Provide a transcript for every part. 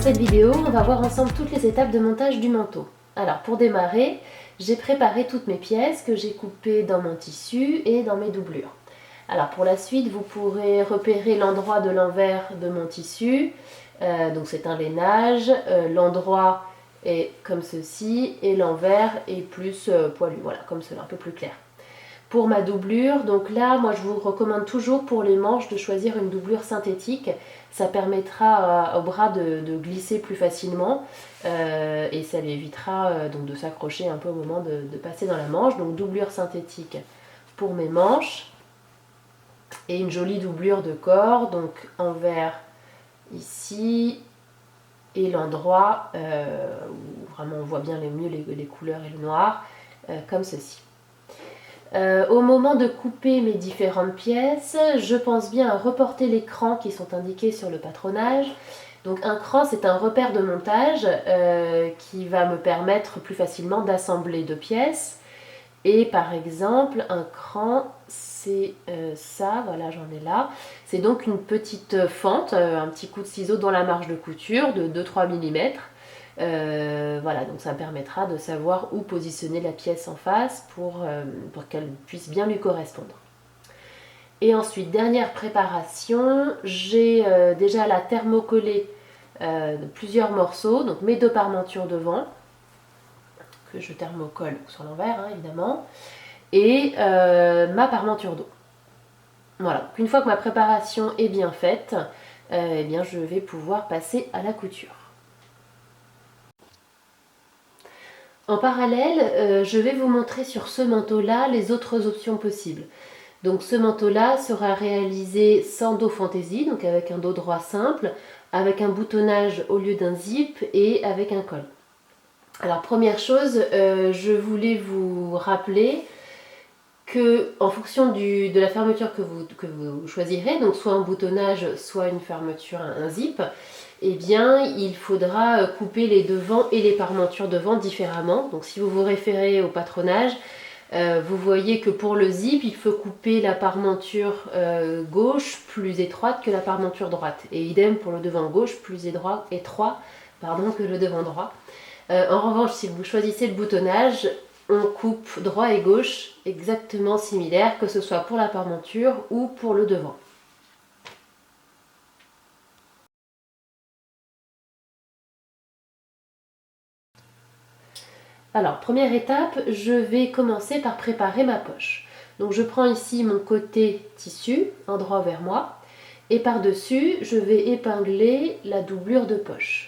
cette vidéo, on va voir ensemble toutes les étapes de montage du manteau. Alors pour démarrer, j'ai préparé toutes mes pièces que j'ai coupées dans mon tissu et dans mes doublures. Alors pour la suite, vous pourrez repérer l'endroit de l'envers de mon tissu. Donc c'est un lainage, l'endroit est comme ceci et l'envers est plus poilu, voilà, comme cela, un peu plus clair. Pour ma doublure, donc là, moi je vous recommande toujours pour les manches de choisir une doublure synthétique. Ça permettra au bras de glisser plus facilement et ça lui évitera donc de s'accrocher un peu au moment de passer dans la manche. Donc doublure synthétique pour mes manches et une jolie doublure de corps, donc envers ici et l'endroit où vraiment on voit bien mieux les couleurs et le noir, comme ceci. Au moment de couper mes différentes pièces, je pense bien à reporter les crans qui sont indiqués sur le patronage. Donc un cran, c'est un repère de montage qui va me permettre plus facilement d'assembler deux pièces. Et par exemple, un cran, c'est ça, voilà, j'en ai là. C'est donc une petite fente, un petit coup de ciseau dans la marge de couture de 2-3 mm. Voilà, donc ça me permettra de savoir où positionner la pièce en face pour qu'elle puisse bien lui correspondre. Et ensuite, dernière préparation, j'ai déjà la thermocollée de plusieurs morceaux, donc mes deux parmentures devant, que je thermocolle sur l'envers hein, évidemment, et ma parmenture dos. Voilà, une fois que ma préparation est bien faite, eh bien, je vais pouvoir passer à la couture. En parallèle, je vais vous montrer sur ce manteau-là les autres options possibles. Donc ce manteau-là sera réalisé sans dos fantaisie, donc avec un dos droit simple, avec un boutonnage au lieu d'un zip et avec un col. Alors première chose, je voulais vous rappeler que en fonction de la fermeture que vous choisirez, donc soit un boutonnage, soit une fermeture, un zip, eh bien il faudra couper les devants et les parmentures devant différemment. Donc si vous vous référez au patronage, vous voyez que pour le zip, il faut couper la parmenture gauche plus étroite que la parmenture droite. Et idem pour le devant gauche plus étroit que le devant droit. En revanche, si vous choisissez le boutonnage, on coupe droit et gauche exactement similaire, que ce soit pour la parmenture ou pour le devant. Alors, première étape, je vais commencer par préparer ma poche. Donc je prends ici mon côté tissu, endroit vers moi, et par-dessus, je vais épingler la doublure de poche.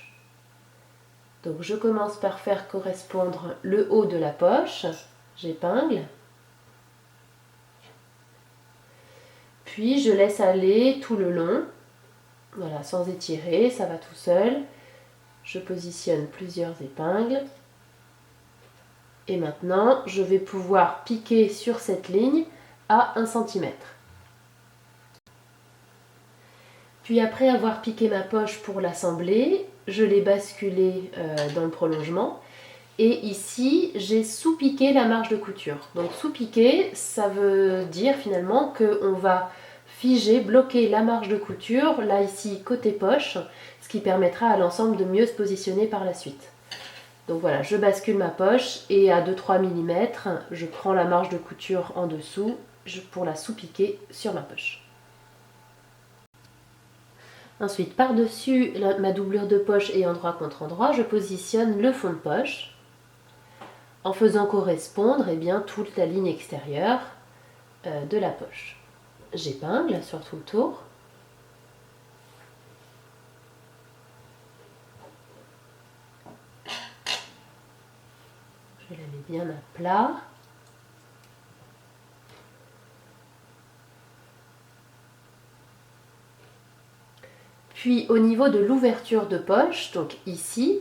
Donc je commence par faire correspondre le haut de la poche, j'épingle, puis je laisse aller tout le long, voilà, sans étirer, ça va tout seul. Je positionne plusieurs épingles. Et maintenant, je vais pouvoir piquer sur cette ligne à 1 cm. Puis après avoir piqué ma poche pour l'assembler, je l'ai basculée dans le prolongement. Et ici, j'ai sous-piqué la marge de couture. Donc sous-piquer, ça veut dire finalement qu'on va figer, bloquer la marge de couture, là ici côté poche, ce qui permettra à l'ensemble de mieux se positionner par la suite. Donc voilà, je bascule ma poche et à 2-3 mm, je prends la marge de couture en dessous pour la sous-piquer sur ma poche. Ensuite, par-dessus ma doublure de poche et endroit contre endroit, je positionne le fond de poche en faisant correspondre toute la ligne extérieure de la poche. J'épingle sur tout le tour. Je la mets bien à plat. Puis au niveau de l'ouverture de poche, donc ici,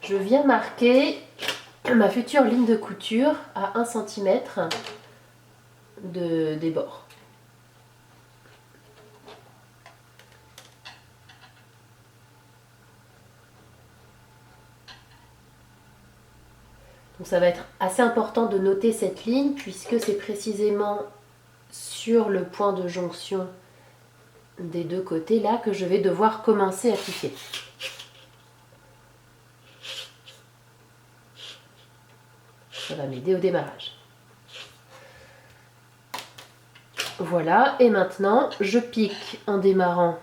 je viens marquer ma future ligne de couture à 1 cm des bords. Donc ça va être assez important de noter cette ligne puisque c'est précisément sur le point de jonction des deux côtés là que je vais devoir commencer à piquer. ça va m'aider au démarrage. Voilà, et maintenant je pique en démarrant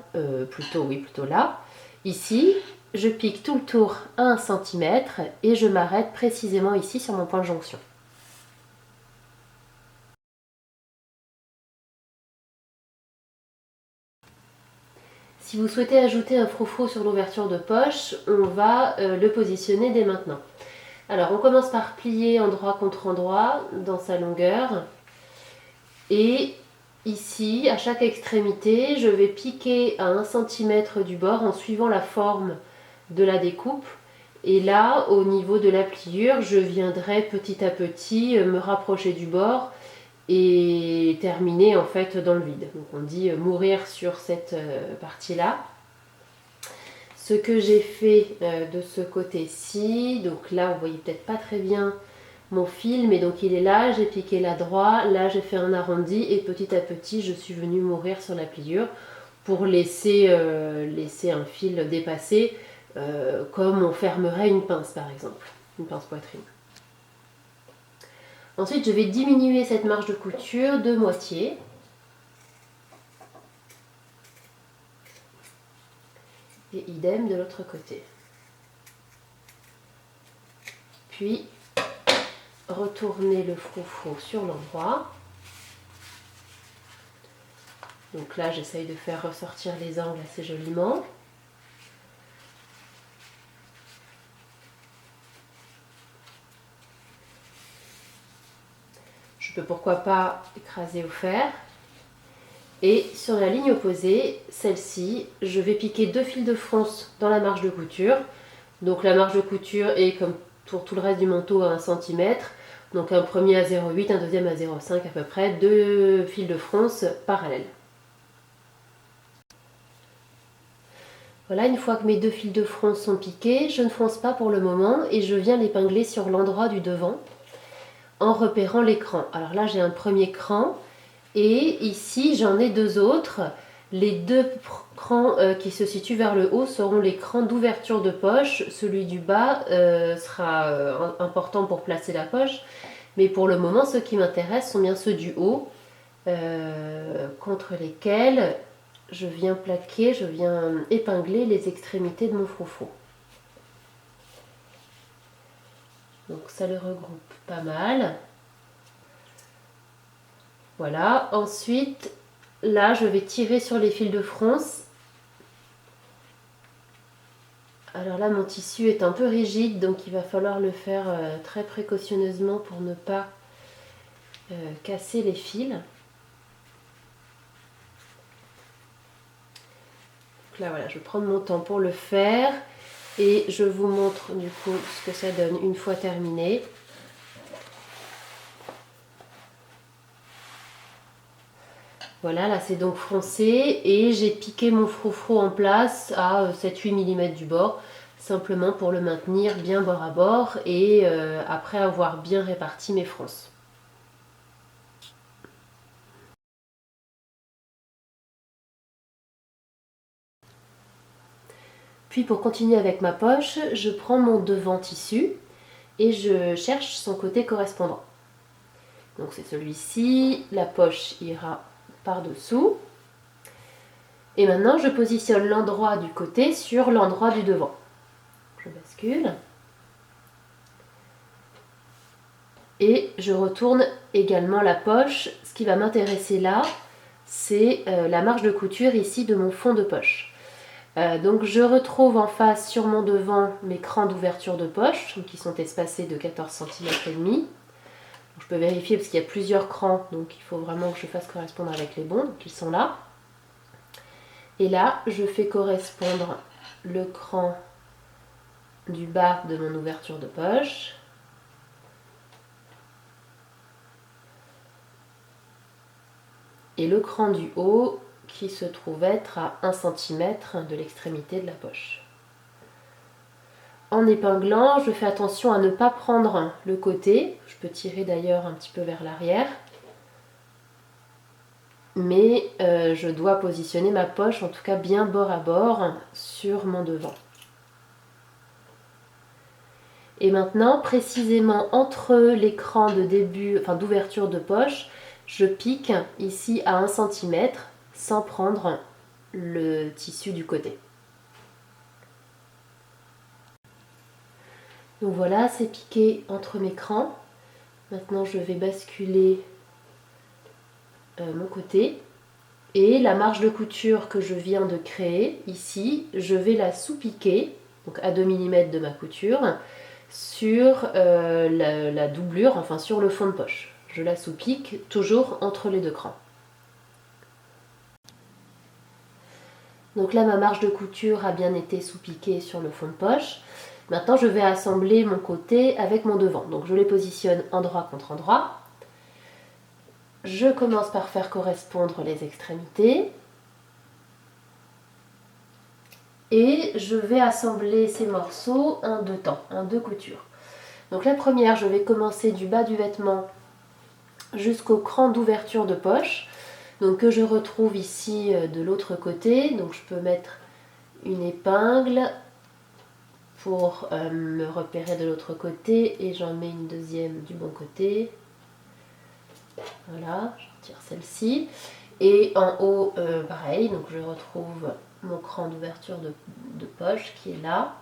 plutôt là. Ici, je pique tout le tour à 1 cm et je m'arrête précisément ici sur mon point de jonction. Si vous souhaitez ajouter un froufrou sur l'ouverture de poche, on va le positionner dès maintenant. Alors on commence par plier endroit contre endroit dans sa longueur. Et ici, à chaque extrémité, je vais piquer à 1 cm du bord en suivant la forme de la découpe. Et là, au niveau de la pliure, je viendrai petit à petit me rapprocher du bord et terminer en fait dans le vide. Donc on dit mourir sur cette partie-là. Ce que j'ai fait de ce côté-ci, donc là vous voyez peut-être pas très bien mon fil, mais donc il est là, j'ai piqué là droit, là j'ai fait un arrondi et petit à petit je suis venue mourir sur la pliure pour laisser un fil dépasser comme on fermerait une pince par exemple, une pince poitrine. Ensuite je vais diminuer cette marge de couture de moitié. Et idem de l'autre côté. Puis retourner le froufrou sur l'endroit. Donc là j'essaye de faire ressortir les angles assez joliment. Je peux pourquoi pas écraser au fer. Et sur la ligne opposée, celle-ci, je vais piquer 2 fils de fronce dans la marge de couture. Donc la marge de couture est comme pour tout le reste du manteau à 1 cm. Donc un premier à 0,8, un deuxième à 0,5 à peu près, 2 fils de fronce parallèles. Voilà, une fois que mes 2 fils de fronce sont piqués, je ne fronce pas pour le moment et je viens l'épingler sur l'endroit du devant en repérant les crans. Alors là j'ai un premier cran. Et ici, j'en ai 2 autres. Les 2 crans qui se situent vers le haut seront les crans d'ouverture de poche. Celui du bas sera important pour placer la poche. Mais pour le moment, ceux qui m'intéressent sont bien ceux du haut, contre lesquels je viens plaquer, je viens épingler les extrémités de mon froufrou. Donc ça le regroupe pas mal. Voilà, ensuite, là, je vais tirer sur les fils de fronce. Alors là, mon tissu est un peu rigide, donc il va falloir le faire très précautionneusement pour ne pas casser les fils. Donc là, voilà, je vais prendre mon temps pour le faire et je vous montre du coup ce que ça donne une fois terminé. Voilà, là c'est donc froncé et j'ai piqué mon froufrou en place à 7-8 mm du bord, simplement pour le maintenir bien bord à bord et après avoir bien réparti mes fronces. Puis pour continuer avec ma poche, je prends mon devant tissu et je cherche son côté correspondant. Donc c'est celui-ci, la poche ira par-dessous. Et maintenant, je positionne l'endroit du côté sur l'endroit du devant. Je bascule. Et je retourne également la poche. Ce qui va m'intéresser là, c'est la marge de couture ici de mon fond de poche. Donc je retrouve en face sur mon devant mes crans d'ouverture de poche, qui sont espacés de 14 cm et demi. Je peux vérifier parce qu'il y a plusieurs crans, donc il faut vraiment que je fasse correspondre avec les bons, donc ils sont là. Et là, je fais correspondre le cran du bas de mon ouverture de poche. Et le cran du haut qui se trouve être à 1 cm de l'extrémité de la poche. En épinglant, je fais attention à ne pas prendre le côté. Je peux tirer d'ailleurs un petit peu vers l'arrière. Mais je dois positionner ma poche, en tout cas bien bord à bord, sur mon devant. Et maintenant, précisément entre l'écran de début, enfin d'ouverture de poche, je pique ici à 1 cm sans prendre le tissu du côté. Donc voilà, c'est piqué entre mes crans. Maintenant, je vais basculer mon côté. Et la marge de couture que je viens de créer ici, je vais la sous-piquer, donc à 2 mm de ma couture, sur la doublure, enfin sur le fond de poche. Je la sous-pique toujours entre les deux crans. Donc là, ma marge de couture a bien été sous-piquée sur le fond de poche. Maintenant, je vais assembler mon côté avec mon devant. Donc je les positionne endroit contre endroit. Je commence par faire correspondre les extrémités. Et je vais assembler ces morceaux en deux temps, en deux coutures. Donc la première, je vais commencer du bas du vêtement jusqu'au cran d'ouverture de poche, donc que je retrouve ici de l'autre côté. Donc je peux mettre une épingle pour me repérer de l'autre côté et j'en mets une deuxième du bon côté. Voilà, je retire celle-ci. Et en haut, pareil, donc je retrouve mon cran d'ouverture de poche qui est là.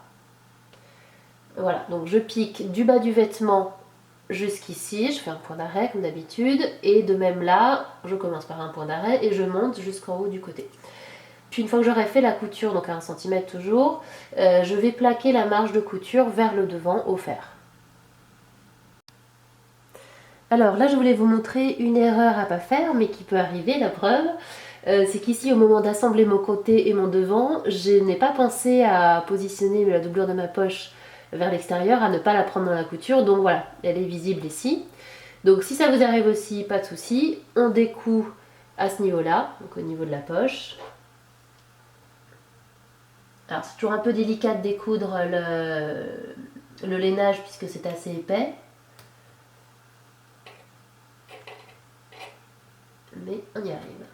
Voilà, donc je pique du bas du vêtement jusqu'ici, je fais un point d'arrêt comme d'habitude, et de même là, je commence par un point d'arrêt et je monte jusqu'en haut du côté. Puis une fois que j'aurai fait la couture, donc à 1 cm toujours, je vais plaquer la marge de couture vers le devant au fer. Alors là, je voulais vous montrer une erreur à pas faire, mais qui peut arriver, la preuve. C'est qu'ici, au moment d'assembler mon côté et mon devant, je n'ai pas pensé à positionner la doublure de ma poche vers l'extérieur, à ne pas la prendre dans la couture. Donc voilà, elle est visible ici. Donc si ça vous arrive aussi, pas de souci, on découd à ce niveau-là, donc au niveau de la poche. Alors c'est toujours un peu délicat de découdre le lainage puisque c'est assez épais. Mais on y arrive.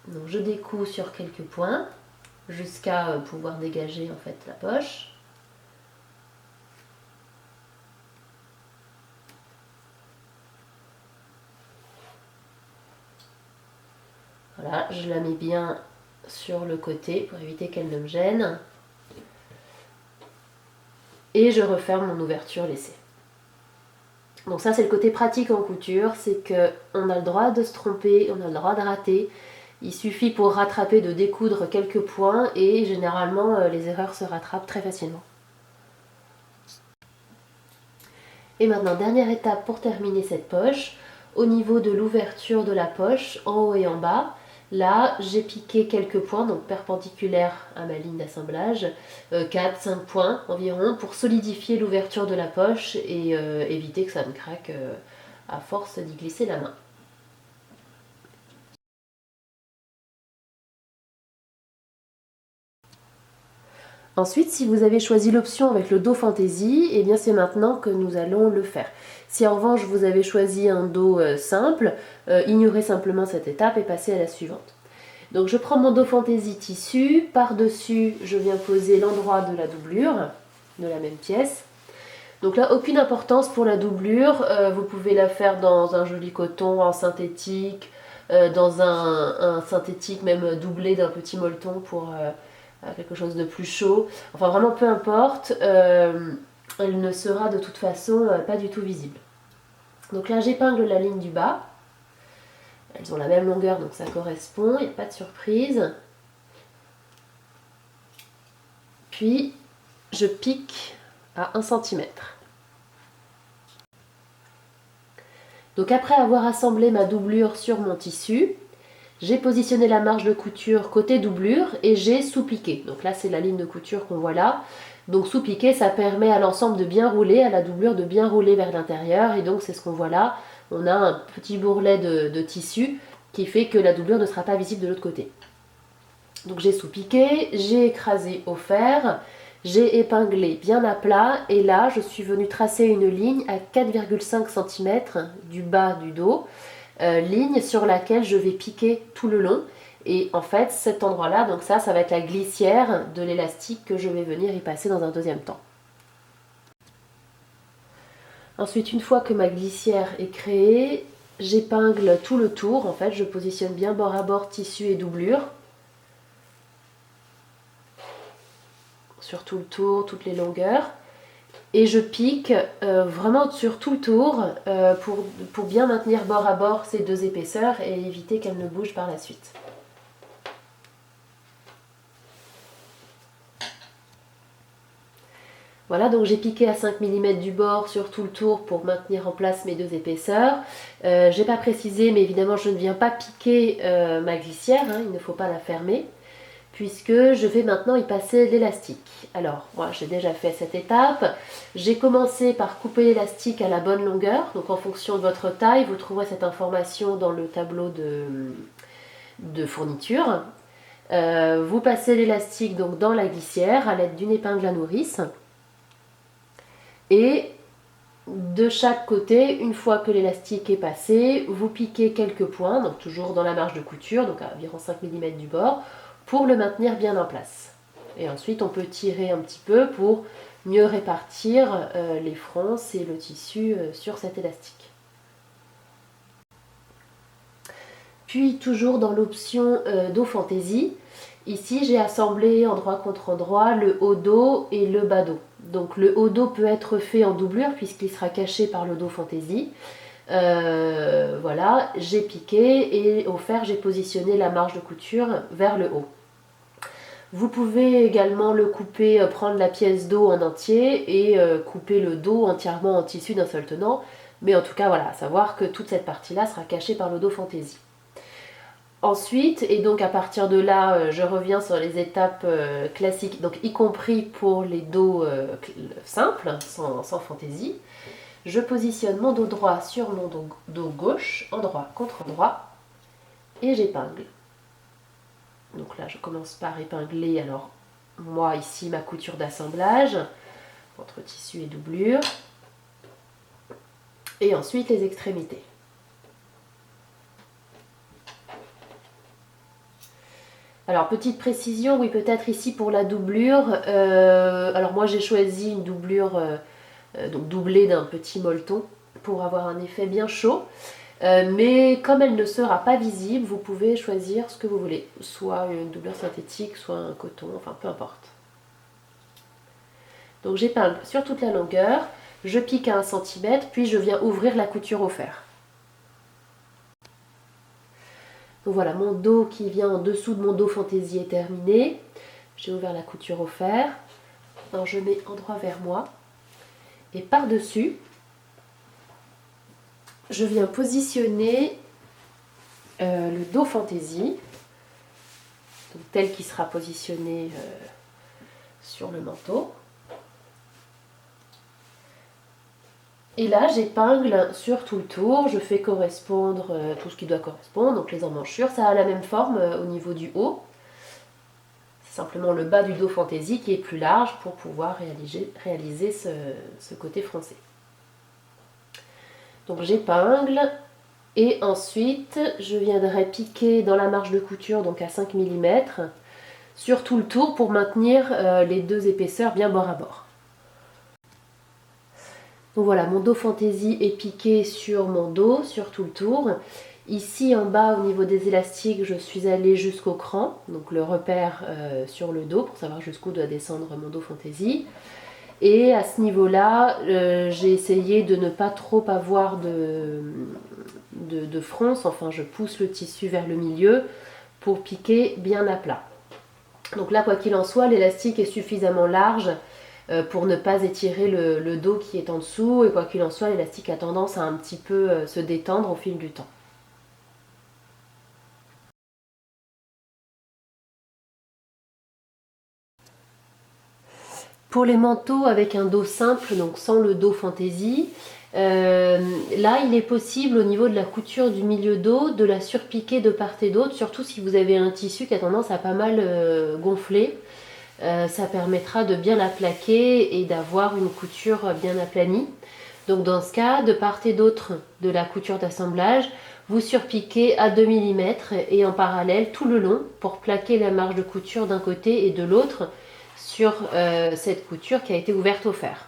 Donc je découds sur quelques points jusqu'à pouvoir dégager en fait la poche. Voilà, je la mets bien sur le côté pour éviter qu'elle ne me gêne. Et je referme mon ouverture laissée. Donc ça c'est le côté pratique en couture, c'est qu'on a le droit de se tromper, on a le droit de rater. Il suffit pour rattraper de découdre quelques points et généralement les erreurs se rattrapent très facilement. Et maintenant, dernière étape pour terminer cette poche, au niveau de l'ouverture de la poche, en haut et en bas, là j'ai piqué quelques points, donc perpendiculaires à ma ligne d'assemblage, 4-5 points environ, pour solidifier l'ouverture de la poche et éviter que ça me craque à force d'y glisser la main. Ensuite, si vous avez choisi l'option avec le dos fantaisie, eh bien c'est maintenant que nous allons le faire. Si en revanche vous avez choisi un dos simple, ignorez simplement cette étape et passez à la suivante. Donc je prends mon dos fantaisie tissu, par-dessus je viens poser l'endroit de la doublure, de la même pièce. Donc là, aucune importance pour la doublure, vous pouvez la faire dans un joli coton en synthétique, dans un synthétique même doublé d'un petit molleton pour quelque chose de plus chaud. Enfin vraiment peu importe, elle ne sera de toute façon pas du tout visible. Donc là j'épingle la ligne du bas. Elles ont la même longueur donc ça correspond, il n'y a pas de surprise. Puis je pique à 1 cm. Donc après avoir assemblé ma doublure sur mon tissu, j'ai positionné la marge de couture côté doublure et j'ai sous-piqué. Donc là c'est la ligne de couture qu'on voit là. Donc sous-piqué ça permet à l'ensemble de bien rouler, à la doublure de bien rouler vers l'intérieur et donc c'est ce qu'on voit là. On a un petit bourrelet de tissu qui fait que la doublure ne sera pas visible de l'autre côté. Donc j'ai sous-piqué, j'ai écrasé au fer, j'ai épinglé bien à plat et là je suis venue tracer une ligne à 4,5 cm du bas du dos, ligne sur laquelle je vais piquer tout le long. Et en fait cet endroit là, donc ça va être la glissière de l'élastique que je vais venir y passer dans un deuxième temps. Ensuite, une fois que ma glissière est créée, j'épingle tout le tour. En fait, je positionne bien bord à bord tissu et doublure. Sur tout le tour, toutes les longueurs. Et je pique vraiment sur tout le tour pour bien maintenir bord à bord ces deux épaisseurs et éviter qu'elles ne bougent par la suite. Voilà, donc j'ai piqué à 5 mm du bord sur tout le tour pour maintenir en place mes deux épaisseurs. J'ai pas précisé, mais évidemment je ne viens pas piquer ma glissière, hein, il ne faut pas la fermer, puisque je vais maintenant y passer l'élastique. Alors, moi j'ai déjà fait cette étape. J'ai commencé par couper l'élastique à la bonne longueur, donc en fonction de votre taille, vous trouverez cette information dans le tableau de fourniture. Vous passez l'élastique donc dans la glissière à l'aide d'une épingle à nourrice. Et de chaque côté, une fois que l'élastique est passé, vous piquez quelques points, donc toujours dans la marge de couture, donc à environ 5 mm du bord, pour le maintenir bien en place. Et ensuite, on peut tirer un petit peu pour mieux répartir les fronces et le tissu sur cet élastique. Puis, toujours dans l'option dos fantaisie, ici j'ai assemblé endroit contre endroit le haut dos et le bas dos. Donc le haut dos peut être fait en doublure puisqu'il sera caché par le dos fantaisie. Voilà, j'ai piqué et au fer j'ai positionné la marge de couture vers le haut. Vous pouvez également le couper, prendre la pièce dos en entier et couper le dos entièrement en tissu d'un seul tenant. Mais en tout cas, voilà, à savoir que toute cette partie-là sera cachée par le dos fantaisie. Ensuite, et donc à partir de là, je reviens sur les étapes classiques, donc y compris pour les dos simples, sans fantaisie. Je positionne mon dos droit sur mon dos gauche, endroit contre endroit, et j'épingle. Donc là, je commence par épingler, alors moi ici, ma couture d'assemblage, entre tissu et doublure, et ensuite les extrémités. Alors, petite précision, oui, peut-être ici pour la doublure. Alors, moi, j'ai choisi une doublure donc doublée d'un petit molleton pour avoir un effet bien chaud. Mais comme elle ne sera pas visible, vous pouvez choisir ce que vous voulez. Soit une doublure synthétique, soit un coton, enfin, peu importe. Donc, j'épingle sur toute la longueur. Je pique à 1 cm, puis je viens ouvrir la couture au fer. Donc voilà, mon dos qui vient en dessous de mon dos fantaisie est terminé. J'ai ouvert la couture au fer. Alors je mets endroit vers moi. Et par-dessus, je viens positionner le dos fantaisie, tel qu'il sera positionné sur le manteau. Et là, j'épingle sur tout le tour, je fais correspondre tout ce qui doit correspondre, donc les emmanchures, ça a la même forme au niveau du haut. C'est simplement le bas du dos fantaisie qui est plus large pour pouvoir réaliser ce côté froncé. Donc j'épingle et ensuite je viendrai piquer dans la marge de couture, donc à 5 mm, sur tout le tour pour maintenir les deux épaisseurs bien bord à bord. Donc voilà, mon dos fantaisie est piqué sur mon dos, sur tout le tour. Ici en bas, au niveau des élastiques, je suis allée jusqu'au cran, donc le repère sur le dos pour savoir jusqu'où doit descendre mon dos fantaisie. Et à ce niveau-là, j'ai essayé de ne pas trop avoir de fronce, enfin je pousse le tissu vers le milieu pour piquer bien à plat. Donc là, quoi qu'il en soit, l'élastique est suffisamment large pour ne pas étirer le dos qui est en dessous, et quoi qu'il en soit, l'élastique a tendance à un petit peu se détendre au fil du temps. Pour les manteaux avec un dos simple, donc sans le dos fantaisie, là il est possible au niveau de la couture du milieu dos de la surpiquer de part et d'autre, surtout si vous avez un tissu qui a tendance à pas mal gonfler. Ça permettra de bien la plaquer et d'avoir une couture bien aplanie. Donc dans ce cas, de part et d'autre de la couture d'assemblage, vous surpiquez à 2 mm et en parallèle tout le long pour plaquer la marge de couture d'un côté et de l'autre sur cette couture qui a été ouverte au fer.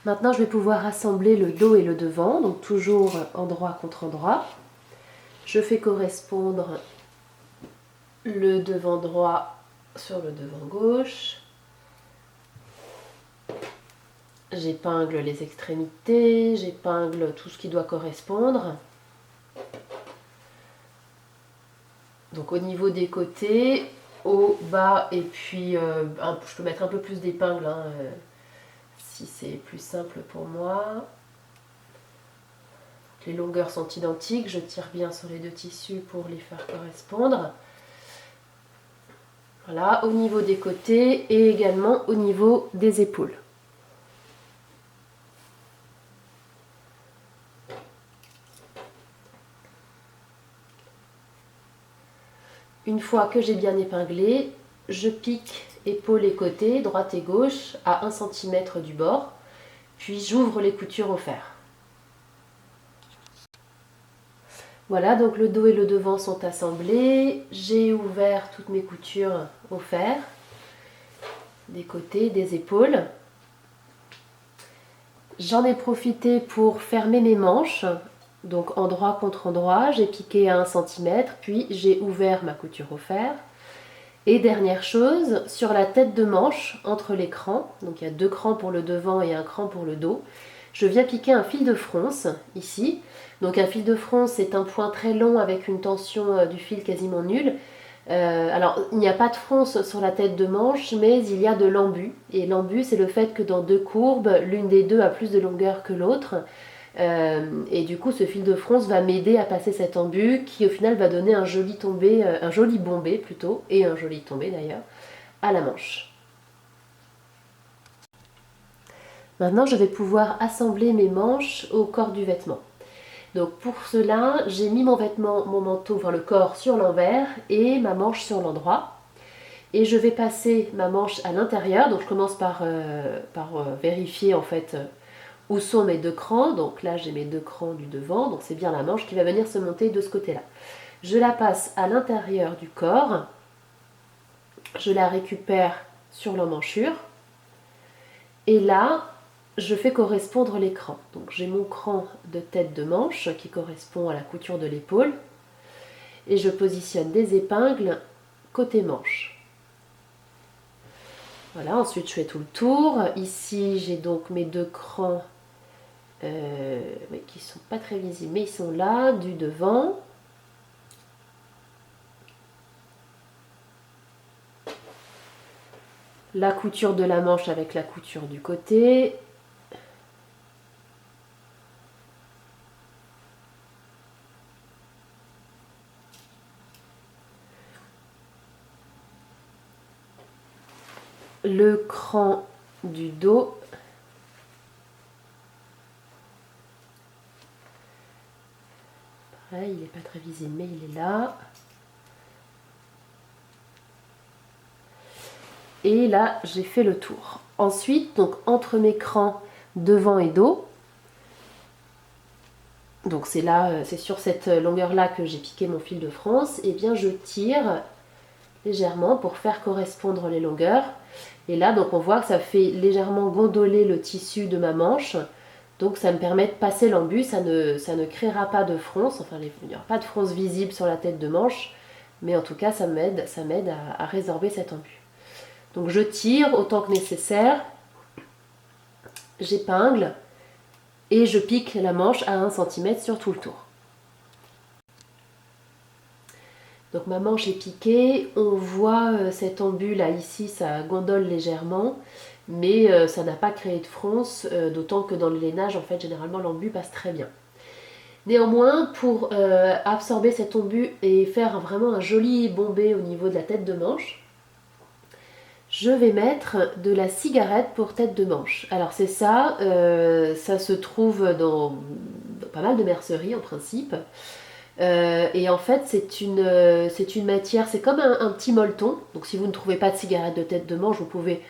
Maintenant, je vais pouvoir assembler le dos et le devant, donc toujours endroit contre endroit. Je fais correspondre le devant droit sur le devant gauche. J'épingle les extrémités, j'épingle tout ce qui doit correspondre. Donc au niveau des côtés, haut, bas, et puis je peux mettre un peu plus d'épingles hein, si c'est plus simple pour moi. Les longueurs sont identiques, je tire bien sur les deux tissus pour les faire correspondre. Voilà, au niveau des côtés et également au niveau des épaules. Une fois que j'ai bien épinglé, je pique épaules et côtés, droite et gauche, à 1 cm du bord, puis j'ouvre les coutures au fer. Voilà, donc le dos et le devant sont assemblés, j'ai ouvert toutes mes coutures au fer, des côtés, des épaules. J'en ai profité pour fermer mes manches. Donc endroit contre endroit, j'ai piqué à 1 cm, puis j'ai ouvert ma couture au fer. Et dernière chose, sur la tête de manche, entre les crans, donc il y a 2 crans pour le devant et un cran pour le dos, je viens piquer un fil de fronce, ici. Donc un fil de fronce, c'est un point très long avec une tension du fil quasiment nulle. Alors, il n'y a pas de fronce sur la tête de manche, mais il y a de l'embu. Et l'embu, c'est le fait que dans 2 courbes, l'une des deux a plus de longueur que l'autre. Et du coup, ce fil de fronce va m'aider à passer cet embu qui, au final, va donner un joli tombé, un joli bombé plutôt, et un joli tombé d'ailleurs, à la manche. Maintenant, je vais pouvoir assembler mes manches au corps du vêtement. Donc pour cela, j'ai mis mon vêtement, mon manteau, enfin le corps sur l'envers et ma manche sur l'endroit. Et je vais passer ma manche à l'intérieur. Donc je commence par vérifier en fait où sont mes 2 crans. Donc là j'ai mes 2 crans du devant, donc c'est bien la manche qui va venir se monter de ce côté-là. Je la passe à l'intérieur du corps. Je la récupère sur l'emmanchure. Et là, je fais correspondre les crans. Donc j'ai mon cran de tête de manche qui correspond à la couture de l'épaule et je positionne des épingles côté manche. Voilà, ensuite je fais tout le tour. Ici j'ai donc mes 2 crans mais qui ne sont pas très visibles, mais ils sont là, du devant. La couture de la manche avec la couture du côté. Le cran du dos. Pareil, il n'est pas très visible, mais il est là. Et là, j'ai fait le tour. Ensuite, donc entre mes crans devant et dos, donc c'est là, c'est sur cette longueur-là que j'ai piqué mon fil de France, et bien je tire légèrement pour faire correspondre les longueurs. Et là, donc on voit que ça fait légèrement gondoler le tissu de ma manche. Donc ça me permet de passer l'embu, ça ne créera pas de fronce, enfin il n'y aura pas de fronce visible sur la tête de manche, mais en tout cas ça m'aide à résorber cet embu. Donc je tire autant que nécessaire, j'épingle et je pique la manche à 1 cm sur tout le tour. Donc ma manche est piquée, on voit cet embu là ici, ça gondole légèrement, mais ça n'a pas créé de fronce, d'autant que dans le lainage en fait généralement l'embu passe très bien. Néanmoins, pour absorber cet embu et faire vraiment un joli bombé au niveau de la tête de manche, je vais mettre de la cigarette pour tête de manche. Alors c'est ça, ça se trouve dans pas mal de merceries en principe. Et en fait c'est une matière, c'est comme un petit molleton. Donc si vous ne trouvez pas de cigarette de tête de manche, vous pouvez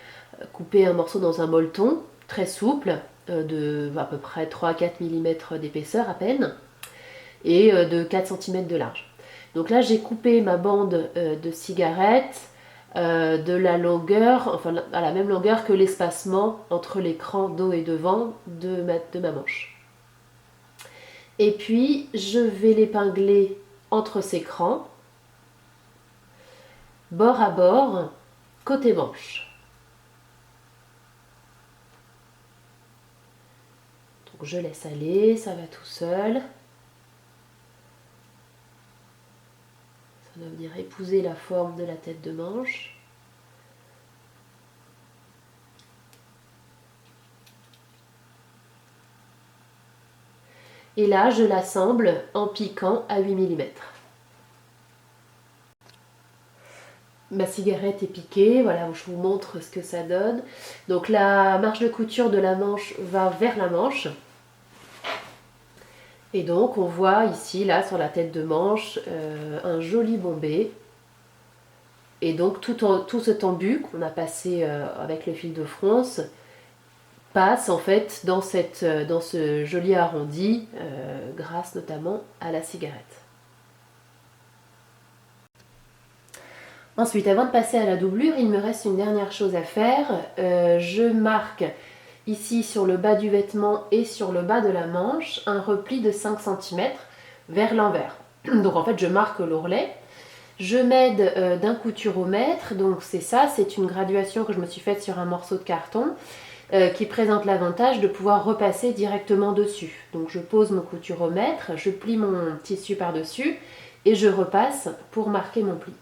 couper un morceau dans un molleton très souple de à peu près 3 à 4 mm d'épaisseur à peine et de 4 cm de large. Donc là j'ai coupé ma bande de cigarette de la longueur, enfin à la même longueur que l'espacement entre l'écran dos et devant de ma manche. Et puis je vais l'épingler entre ces crans, bord à bord, côté manche. Donc je laisse aller, ça va tout seul. Ça doit venir épouser la forme de la tête de manche. Et là, je l'assemble en piquant à 8 mm. Ma cigarette est piquée, voilà, je vous montre ce que ça donne. Donc la marge de couture de la manche va vers la manche. Et donc on voit ici, là, sur la tête de manche, un joli bombé. Et donc tout ce tambu qu'on a passé avec le fil de fronce passe en fait dans ce joli arrondi, grâce notamment à la cigarette. Ensuite, avant de passer à la doublure, il me reste une dernière chose à faire. Je marque ici sur le bas du vêtement et sur le bas de la manche un repli de 5 cm vers l'envers. Donc en fait, je marque l'ourlet. Je m'aide d'un couturomètre, donc c'est ça, c'est une graduation que je me suis faite sur un morceau de carton qui présente l'avantage de pouvoir repasser directement dessus. Donc je pose mon couturomètre, je plie mon tissu par-dessus et je repasse pour marquer mon pli.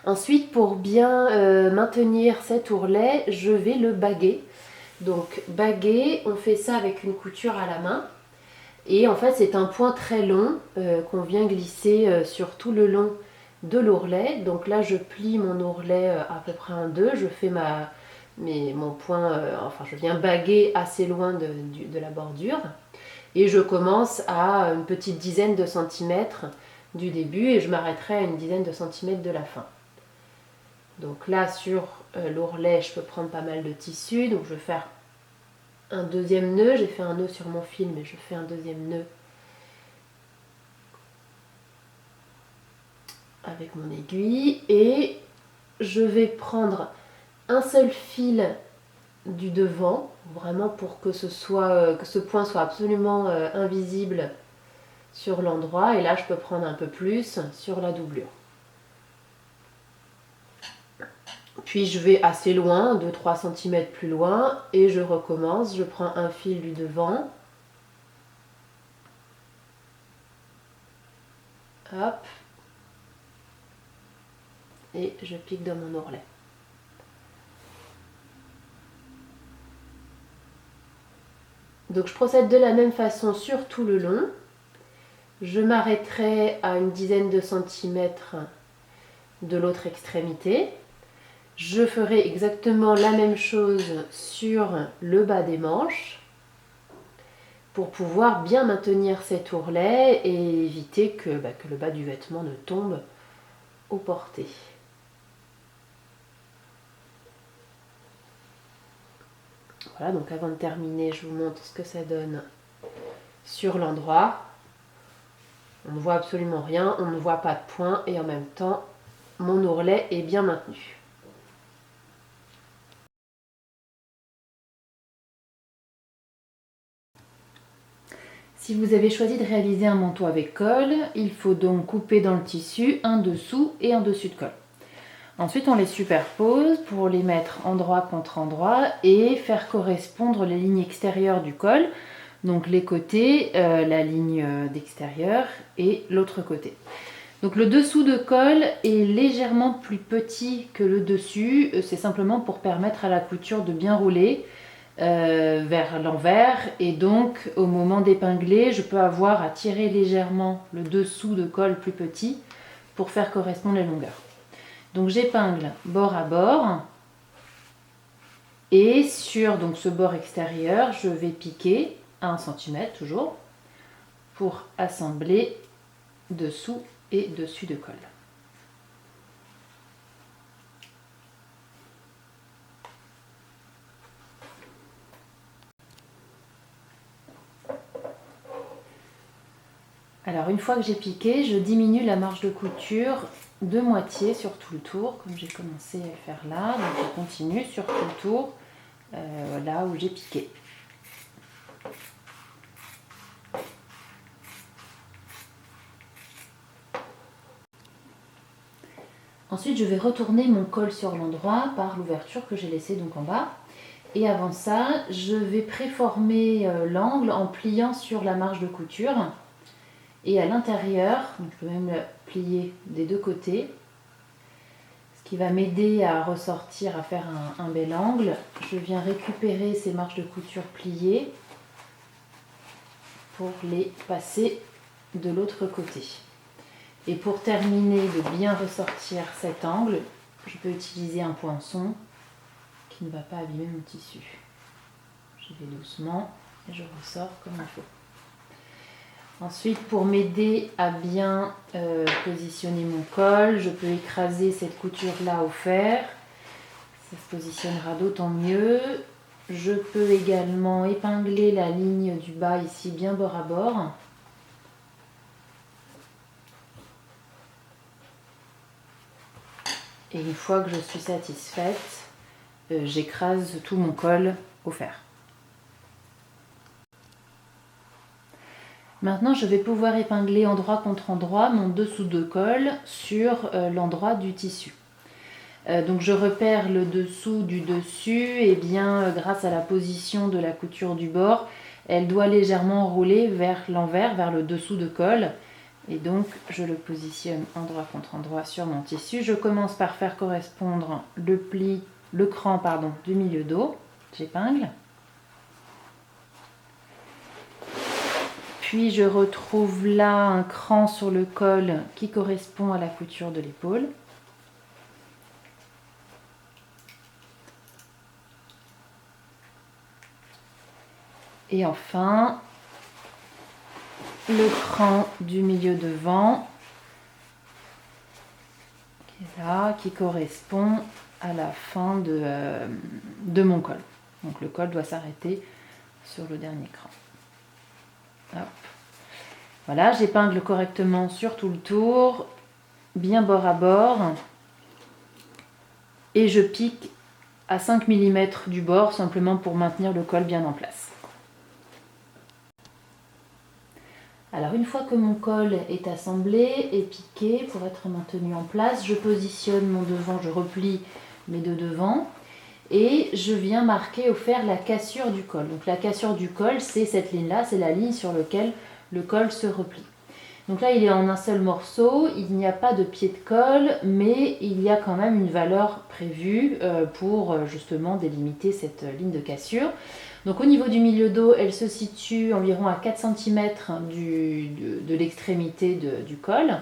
Ensuite, pour bien maintenir cet ourlet, je vais le baguer. Donc baguer, on fait ça avec une couture à la main. Et en fait, c'est un point très long qu'on vient glisser sur tout le long de l'ourlet. Donc là, je plie mon ourlet à peu près en deux. Je fais mon point, enfin, je viens baguer assez loin de la bordure. Et je commence à une petite dizaine de centimètres du début et je m'arrêterai à une dizaine de centimètres de la fin. Donc là, sur l'ourlet, je peux prendre pas mal de tissu. Donc je vais faire un deuxième nœud. J'ai fait un nœud sur mon fil, mais je fais un deuxième nœud avec mon aiguille. Et je vais prendre un seul fil du devant, vraiment pour que ce point soit absolument invisible sur l'endroit. Et là, je peux prendre un peu plus sur la doublure. Puis je vais assez loin, 2-3 cm plus loin, et je recommence. Je prends un fil du devant. Hop. Et je pique dans mon ourlet. Donc je procède de la même façon sur tout le long. Je m'arrêterai à une dizaine de centimètres de l'autre extrémité. Je ferai exactement la même chose sur le bas des manches pour pouvoir bien maintenir cet ourlet et éviter que le bas du vêtement ne tombe au porté. Voilà, donc avant de terminer, je vous montre ce que ça donne sur l'endroit. On ne voit absolument rien, on ne voit pas de point et en même temps, mon ourlet est bien maintenu. Si vous avez choisi de réaliser un manteau avec col, il faut donc couper dans le tissu un dessous et un dessus de col. Ensuite, on les superpose pour les mettre endroit contre endroit et faire correspondre les lignes extérieures du col, donc les côtés, la ligne d'extérieur et l'autre côté. Donc le dessous de col est légèrement plus petit que le dessus, c'est simplement pour permettre à la couture de bien rouler vers l'envers, et donc au moment d'épingler, je peux avoir à tirer légèrement le dessous de col plus petit pour faire correspondre les longueurs. Donc j'épingle bord à bord et sur donc, ce bord extérieur, je vais piquer à 1 cm toujours pour assembler dessous et dessus de col. À Alors une fois que j'ai piqué, je diminue la marge de couture de moitié sur tout le tour, comme j'ai commencé à le faire là. Donc je continue sur tout le tour, là où j'ai piqué. Ensuite, je vais retourner mon col sur l'endroit par l'ouverture que j'ai laissée donc en bas. Et avant ça, je vais préformer l'angle en pliant sur la marge de couture. Et à l'intérieur, je peux même le plier des deux côtés, ce qui va m'aider à ressortir, à faire un bel angle. Je viens récupérer ces marges de couture pliées pour les passer de l'autre côté. Et pour terminer de bien ressortir cet angle, je peux utiliser un poinçon qui ne va pas abîmer mon tissu. J'y vais doucement et je ressors comme il faut. Ensuite, pour m'aider à bien positionner mon col, je peux écraser cette couture-là au fer. Ça se positionnera d'autant mieux. Je peux également épingler la ligne du bas ici bien bord à bord. Et une fois que je suis satisfaite, j'écrase tout mon col au fer. Maintenant, je vais pouvoir épingler endroit contre endroit mon dessous de col sur l'endroit du tissu. Donc je repère le dessous du dessus et bien grâce à la position de la couture du bord, elle doit légèrement rouler vers l'envers, vers le dessous de col. Et donc je le positionne endroit contre endroit sur mon tissu. Je commence par faire correspondre le cran du milieu dos. J'épingle. Puis je retrouve là un cran sur le col qui correspond à la couture de l'épaule. Et enfin, le cran du milieu devant, qui est là, qui correspond à la fin de mon col. Donc le col doit s'arrêter sur le dernier cran. Hop. Voilà, j'épingle correctement sur tout le tour, bien bord à bord, et je pique à 5 mm du bord, simplement pour maintenir le col bien en place. Alors une fois que mon col est assemblé et piqué pour être maintenu en place, je positionne mon devant, je replie mes deux devants et je viens marquer au fer la cassure du col. Donc la cassure du col, c'est cette ligne-là, c'est la ligne sur laquelle le col se replie. Donc là, il est en un seul morceau, il n'y a pas de pied de col, mais il y a quand même une valeur prévue pour justement délimiter cette ligne de cassure. Donc au niveau du milieu dos, elle se situe environ à 4 cm de l'extrémité du col.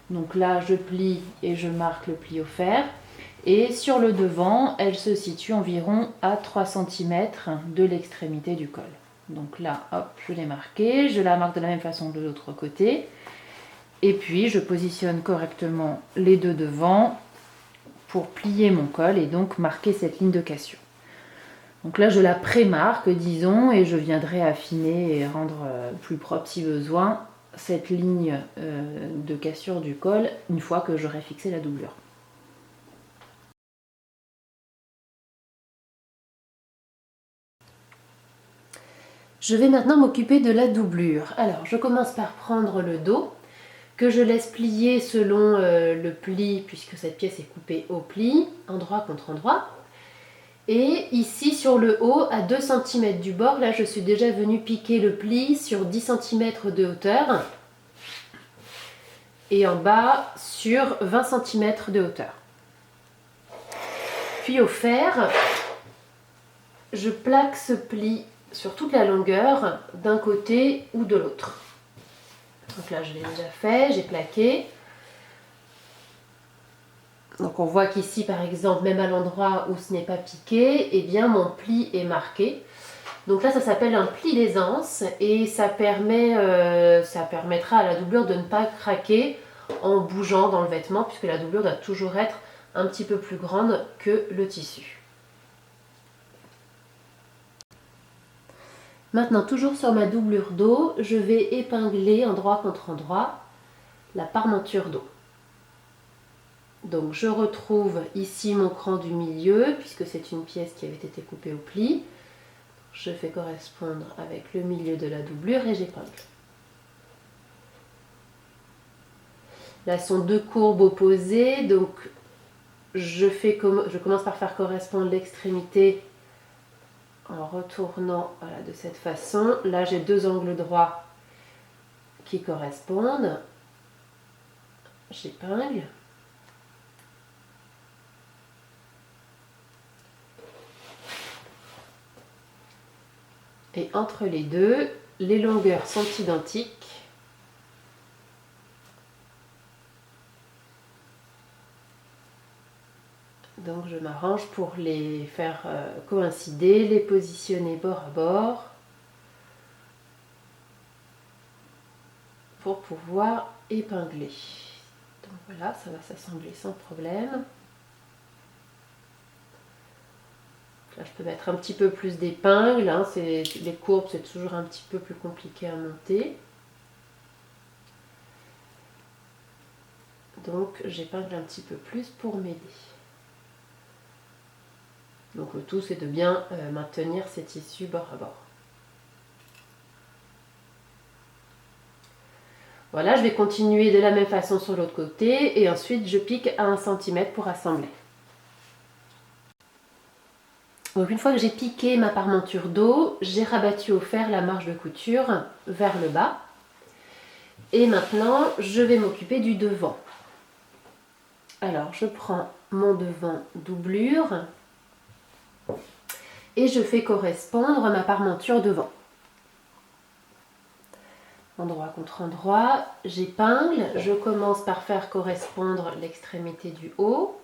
Donc là, je plie et je marque le pli au fer. Et sur le devant, elle se situe environ à 3 cm de l'extrémité du col. Donc là, hop, je l'ai marqué. Je la marque de la même façon de l'autre côté. Et puis, je positionne correctement les deux devants pour plier mon col et donc marquer cette ligne de cassure. Donc là, je la pré-marque, disons, et je viendrai affiner et rendre plus propre si besoin cette ligne de cassure du col une fois que j'aurai fixé la doublure. Je vais maintenant m'occuper de la doublure. Alors, je commence par prendre le dos, que je laisse plier selon le pli, puisque cette pièce est coupée au pli, endroit contre endroit. Et ici sur le haut, à 2 cm du bord, là je suis déjà venue piquer le pli sur 10 cm de hauteur. Et en bas sur 20 cm de hauteur. Puis au fer, je plaque ce pli sur toute la longueur d'un côté ou de l'autre. Donc là je l'ai déjà fait, j'ai plaqué. Donc on voit qu'ici par exemple, même à l'endroit où ce n'est pas piqué, eh bien mon pli est marqué. Donc là ça s'appelle un pli d'aisance et ça permettra à la doublure de ne pas craquer en bougeant dans le vêtement, puisque la doublure doit toujours être un petit peu plus grande que le tissu. Maintenant, toujours sur ma doublure dos, je vais épingler endroit contre endroit la parmenture dos. Donc je retrouve ici mon cran du milieu, puisque c'est une pièce qui avait été coupée au pli. Je fais correspondre avec le milieu de la doublure et j'épingle. Là sont deux courbes opposées, donc je commence par faire correspondre l'extrémité en retournant voilà, de cette façon. Là j'ai deux angles droits qui correspondent. J'épingle. Et entre les deux, les longueurs sont identiques. Donc je m'arrange pour les faire coïncider, les positionner bord à bord pour pouvoir épingler. Donc voilà, ça va s'assembler sans problème. Là, je peux mettre un petit peu plus d'épingles, hein, les courbes c'est toujours un petit peu plus compliqué à monter. Donc j'épingle un petit peu plus pour m'aider. Donc le tout c'est de bien maintenir ces tissus bord à bord. Voilà, je vais continuer de la même façon sur l'autre côté et ensuite je pique à 1 cm pour assembler. Donc une fois que j'ai piqué ma parmenture dos, j'ai rabattu au fer la marge de couture vers le bas. Et maintenant, je vais m'occuper du devant. Alors, je prends mon devant doublure et je fais correspondre ma parmenture devant. Endroit contre endroit, j'épingle, je commence par faire correspondre l'extrémité du haut.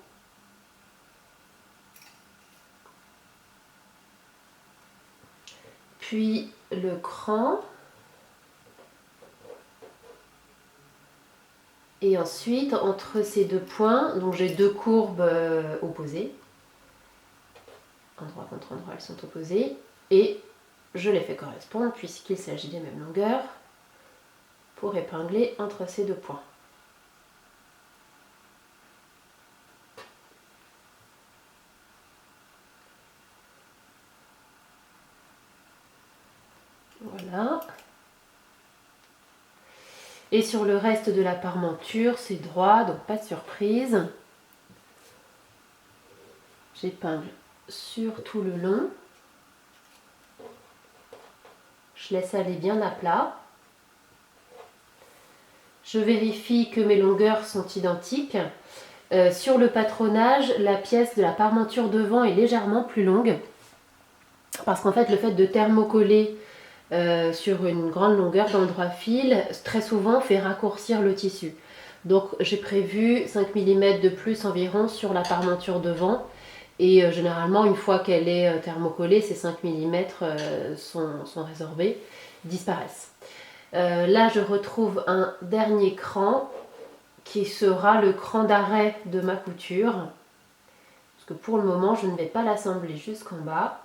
Puis le cran. Et ensuite, entre ces deux points, donc j'ai deux courbes opposées. Endroit contre endroit, elles sont opposées. Et je les fais correspondre puisqu'il s'agit des mêmes longueurs pour épingler entre ces deux points. Voilà. Et sur le reste de la parmenture, c'est droit, donc pas de surprise. J'épingle sur tout le long. Je laisse aller bien à plat. Je vérifie que mes longueurs sont identiques. Sur le patronage, la pièce de la parmenture devant est légèrement plus longue. Parce qu'en fait, le fait de thermocoller sur une grande longueur dans le droit fil, très souvent fait raccourcir le tissu. Donc j'ai prévu 5 mm de plus environ sur la parmenture devant. Et généralement, une fois qu'elle est thermocollée, ces 5 mm sont résorbés, disparaissent. Là, je retrouve un dernier cran qui sera le cran d'arrêt de ma couture. Parce que pour le moment, je ne vais pas l'assembler jusqu'en bas.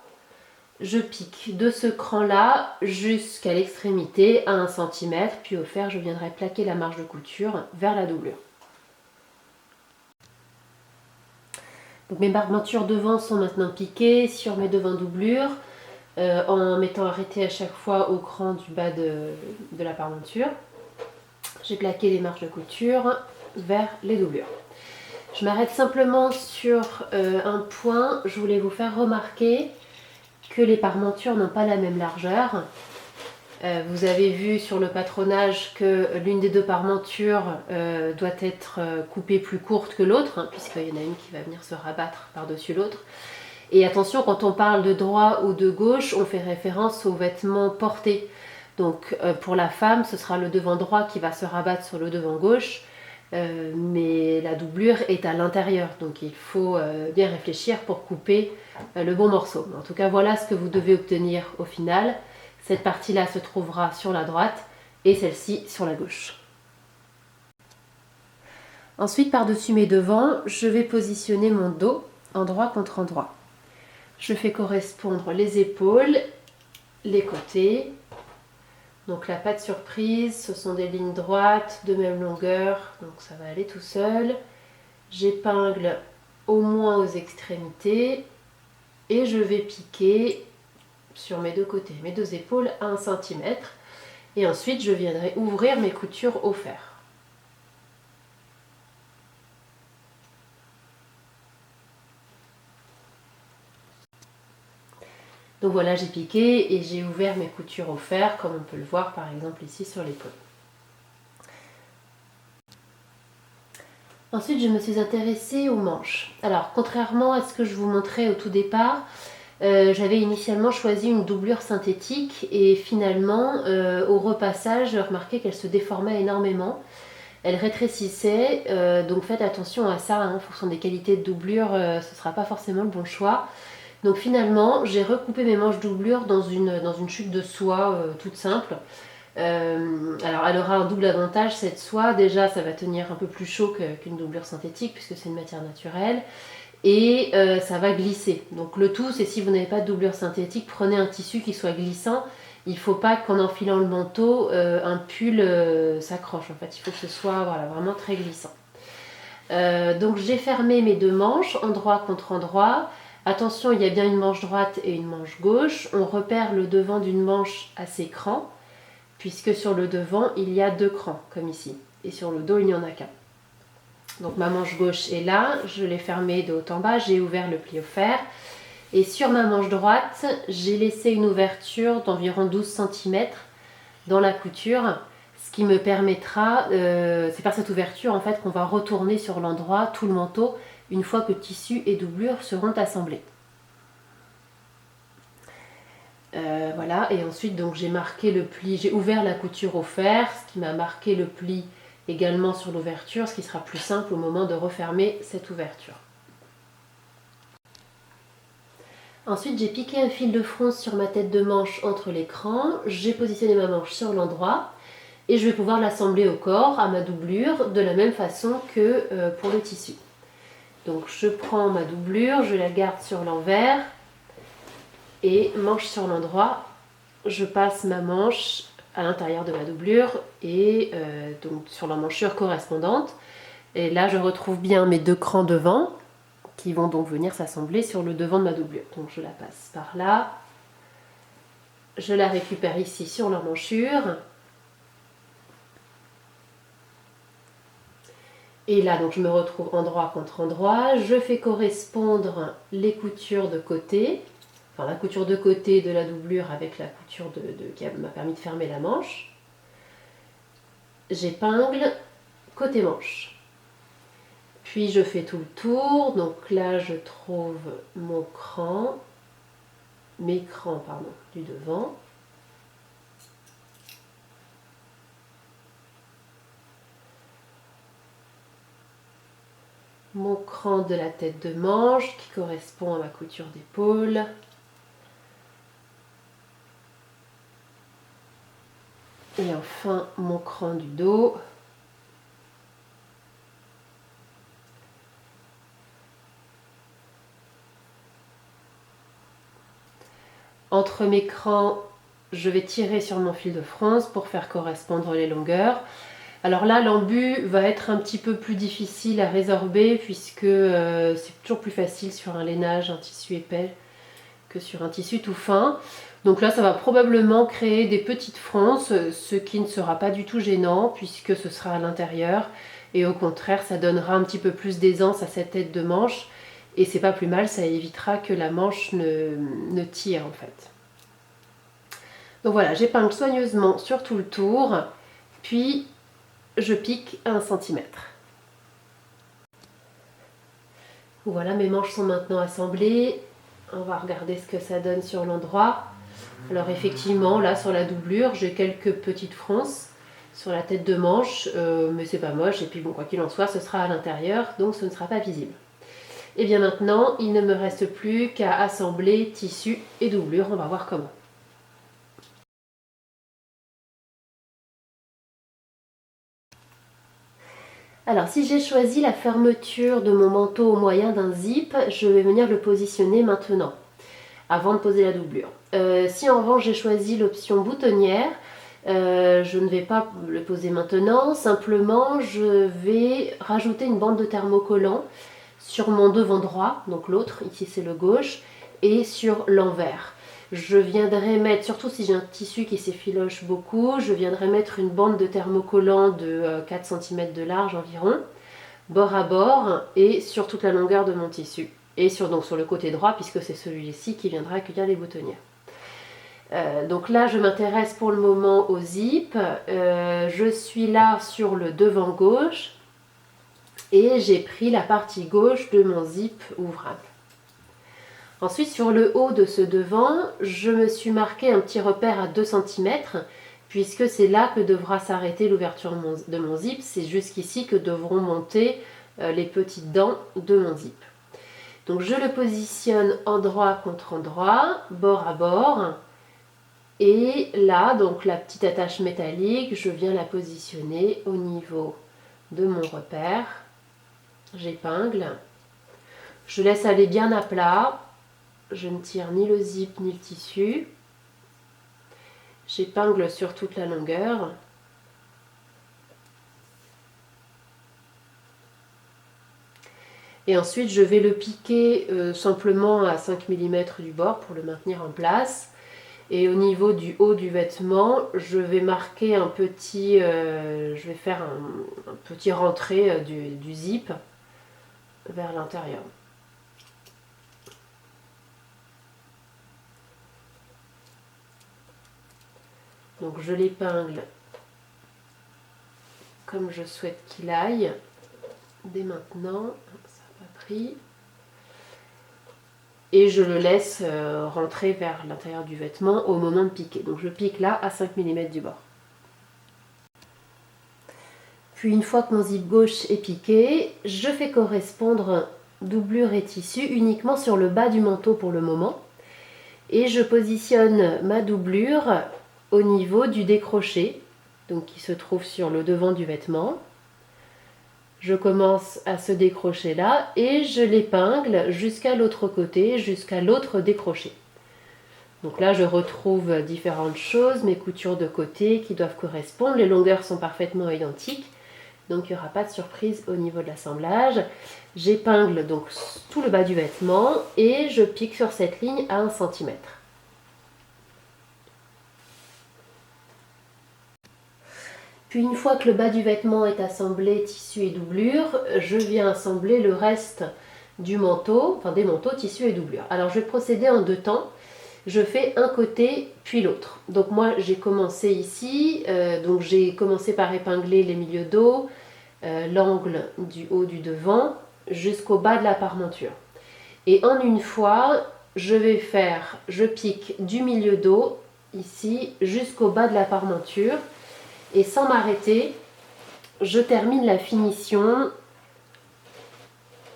Je pique de ce cran-là jusqu'à l'extrémité à 1 cm, puis au fer, je viendrai plaquer la marge de couture vers la doublure. Donc mes parmentures devant sont maintenant piquées sur mes devants doublures en m'étant arrêtée à chaque fois au cran du bas de la parmenture. J'ai plaqué les marges de couture vers les doublures. Je m'arrête simplement sur un point. Je voulais vous faire remarquer que les parmentures n'ont pas la même largeur. Vous avez vu sur le patronage que l'une des deux parmentures doit être coupée plus courte que l'autre, hein, puisqu'il y en a une qui va venir se rabattre par-dessus l'autre. Et attention, quand on parle de droit ou de gauche, on fait référence aux vêtements portés. Donc pour la femme, ce sera le devant droit qui va se rabattre sur le devant gauche, mais la doublure est à l'intérieur. Donc il faut bien réfléchir pour couper le bon morceau. En tout cas, voilà ce que vous devez obtenir au final. Cette partie-là se trouvera sur la droite et celle-ci sur la gauche. Ensuite, par-dessus mes devants, je vais positionner mon dos endroit contre endroit. Je fais correspondre les épaules les côtés. Donc la patte surprise, ce sont des lignes droites de même longueur, donc ça va aller tout seul. J'épingle au moins aux extrémités et je vais piquer sur mes deux côtés, mes deux épaules à 1 cm. Et ensuite je viendrai ouvrir mes coutures au fer. Donc voilà, j'ai piqué et j'ai ouvert mes coutures au fer, comme on peut le voir par exemple ici sur l'épaule. Ensuite, je me suis intéressée aux manches. Alors, contrairement à ce que je vous montrais au tout départ, j'avais initialement choisi une doublure synthétique et finalement, au repassage, j'ai remarqué qu'elle se déformait énormément. Elle rétrécissait, donc faites attention à ça, hein, en fonction des qualités de doublure, ce ne sera pas forcément le bon choix. Donc finalement, j'ai recoupé mes manches doublure dans une chute de soie toute simple. Alors elle aura un double avantage, cette soie. Déjà, ça va tenir un peu plus chaud qu'une doublure synthétique puisque c'est une matière naturelle. Et ça va glisser. Donc le tout, c'est si vous n'avez pas de doublure synthétique, prenez un tissu qui soit glissant. Il ne faut pas qu'en enfilant le manteau, un pull s'accroche. En fait, il faut que ce soit voilà, vraiment très glissant. Donc j'ai fermé mes deux manches, endroit contre endroit. Attention, il y a bien une manche droite et une manche gauche. On repère le devant d'une manche à ses crans, puisque sur le devant, il y a 2 crans, comme ici. Et sur le dos, il n'y en a qu'un. Donc ma manche gauche est là, je l'ai fermée de haut en bas, j'ai ouvert le pli au fer. Et sur ma manche droite, j'ai laissé une ouverture d'environ 12 cm dans la couture, ce qui me permettra, c'est par cette ouverture en fait qu'on va retourner sur l'endroit tout le manteau une fois que tissu et doublure seront assemblés. Voilà, et ensuite donc j'ai marqué le pli, j'ai ouvert la couture au fer, ce qui m'a marqué le pli également sur l'ouverture, ce qui sera plus simple au moment de refermer cette ouverture. Ensuite j'ai piqué un fil de fronce sur ma tête de manche entre les crans, j'ai positionné ma manche sur l'endroit et je vais pouvoir l'assembler au corps à ma doublure de la même façon que pour le tissu. Donc je prends ma doublure, je la garde sur l'envers et manche sur l'endroit, je passe ma manche à l'intérieur de ma doublure et donc sur l'emmanchure correspondante. Et là je retrouve bien mes 2 crans devant qui vont donc venir s'assembler sur le devant de ma doublure. Donc je la passe par là, je la récupère ici sur l'emmanchure. Et là, donc, je me retrouve endroit contre endroit. Je fais correspondre les coutures de côté, enfin la couture de côté de la doublure avec la couture qui m'a permis de fermer la manche. J'épingle côté manche. Puis je fais tout le tour. Donc là, je trouve mes crans, pardon, du devant. Mon cran de la tête de manche qui correspond à ma couture d'épaule. Et enfin mon cran du dos. Entre mes crans, je vais tirer sur mon fil de fronce pour faire correspondre les longueurs. Alors là, l'embu va être un petit peu plus difficile à résorber puisque c'est toujours plus facile sur un lainage, un tissu épais que sur un tissu tout fin. Donc là, ça va probablement créer des petites fronces, ce qui ne sera pas du tout gênant puisque ce sera à l'intérieur. Et au contraire, ça donnera un petit peu plus d'aisance à cette tête de manche. Et c'est pas plus mal, ça évitera que la manche ne tire en fait. Donc voilà, j'épingle soigneusement sur tout le tour, puis je pique 1 cm. Voilà, mes manches sont maintenant assemblées. On va regarder ce que ça donne sur l'endroit. Alors effectivement, là sur la doublure, j'ai quelques petites fronces sur la tête de manche, mais c'est pas moche. Et puis bon, quoi qu'il en soit, ce sera à l'intérieur, donc ce ne sera pas visible. Et bien maintenant, il ne me reste plus qu'à assembler tissu et doublure. On va voir comment. Alors si j'ai choisi la fermeture de mon manteau au moyen d'un zip, je vais venir le positionner maintenant. avant de poser la doublure. Si en revanche j'ai choisi l'option boutonnière, je ne vais pas le poser maintenant, simplement je vais rajouter une bande de thermocollant sur mon devant droit, donc l'autre, ici c'est le gauche, et sur l'envers. Je viendrai mettre, surtout si j'ai un tissu qui s'effiloche beaucoup, je viendrai mettre une bande de thermocollant de 4 cm de large environ, bord à bord, et sur toute la longueur de mon tissu. Et donc sur le côté droit, puisque c'est celui-ci qui viendra accueillir les boutonnières. Donc là, je m'intéresse pour le moment au zip. Je suis là sur le devant gauche et j'ai pris la partie gauche de mon zip ouvrable. Ensuite, sur le haut de ce devant, je me suis marqué un petit repère à 2 cm puisque c'est là que devra s'arrêter l'ouverture de mon zip. C'est jusqu'ici que devront monter les petites dents de mon zip. Donc je le positionne endroit contre endroit, bord à bord. Et là, donc la petite attache métallique, je viens la positionner au niveau de mon repère. J'épingle. Je laisse aller bien à plat. Je ne tire ni le zip ni le tissu. J'épingle sur toute la longueur. Et ensuite, je vais le piquer simplement à 5 mm du bord pour le maintenir en place. Et au niveau du haut du vêtement, je vais marquer un petit, je vais faire un petit rentré du zip vers l'intérieur. Donc je l'épingle comme je souhaite qu'il aille. Dès maintenant, ça n'a pas pris. Et je le laisse rentrer vers l'intérieur du vêtement au moment de piquer. Donc je pique là à 5 mm du bord. Puis une fois que mon zip gauche est piqué, je fais correspondre doublure et tissu uniquement sur le bas du manteau pour le moment. Et je positionne ma doublure au niveau du décroché, donc qui se trouve sur le devant du vêtement. Je commence à ce décroché là et je l'épingle jusqu'à l'autre côté, jusqu'à l'autre décroché. Donc là je retrouve différentes choses, mes coutures de côté qui doivent correspondre, les longueurs sont parfaitement identiques, donc il n'y aura pas de surprise au niveau de l'assemblage. J'épingle donc tout le bas du vêtement et je pique sur cette ligne à 1 cm. Puis une fois que le bas du vêtement est assemblé, tissu et doublure, je viens assembler le reste du manteau, enfin des manteaux, tissu et doublure. Alors je vais procéder en 2 temps. Je fais un côté puis l'autre. Donc moi j'ai commencé ici, donc j'ai commencé par épingler les milieux dos, l'angle du haut du devant jusqu'au bas de la parmenture. Et en une fois, je pique du milieu dos ici jusqu'au bas de la parmenture. Et sans m'arrêter, je termine la finition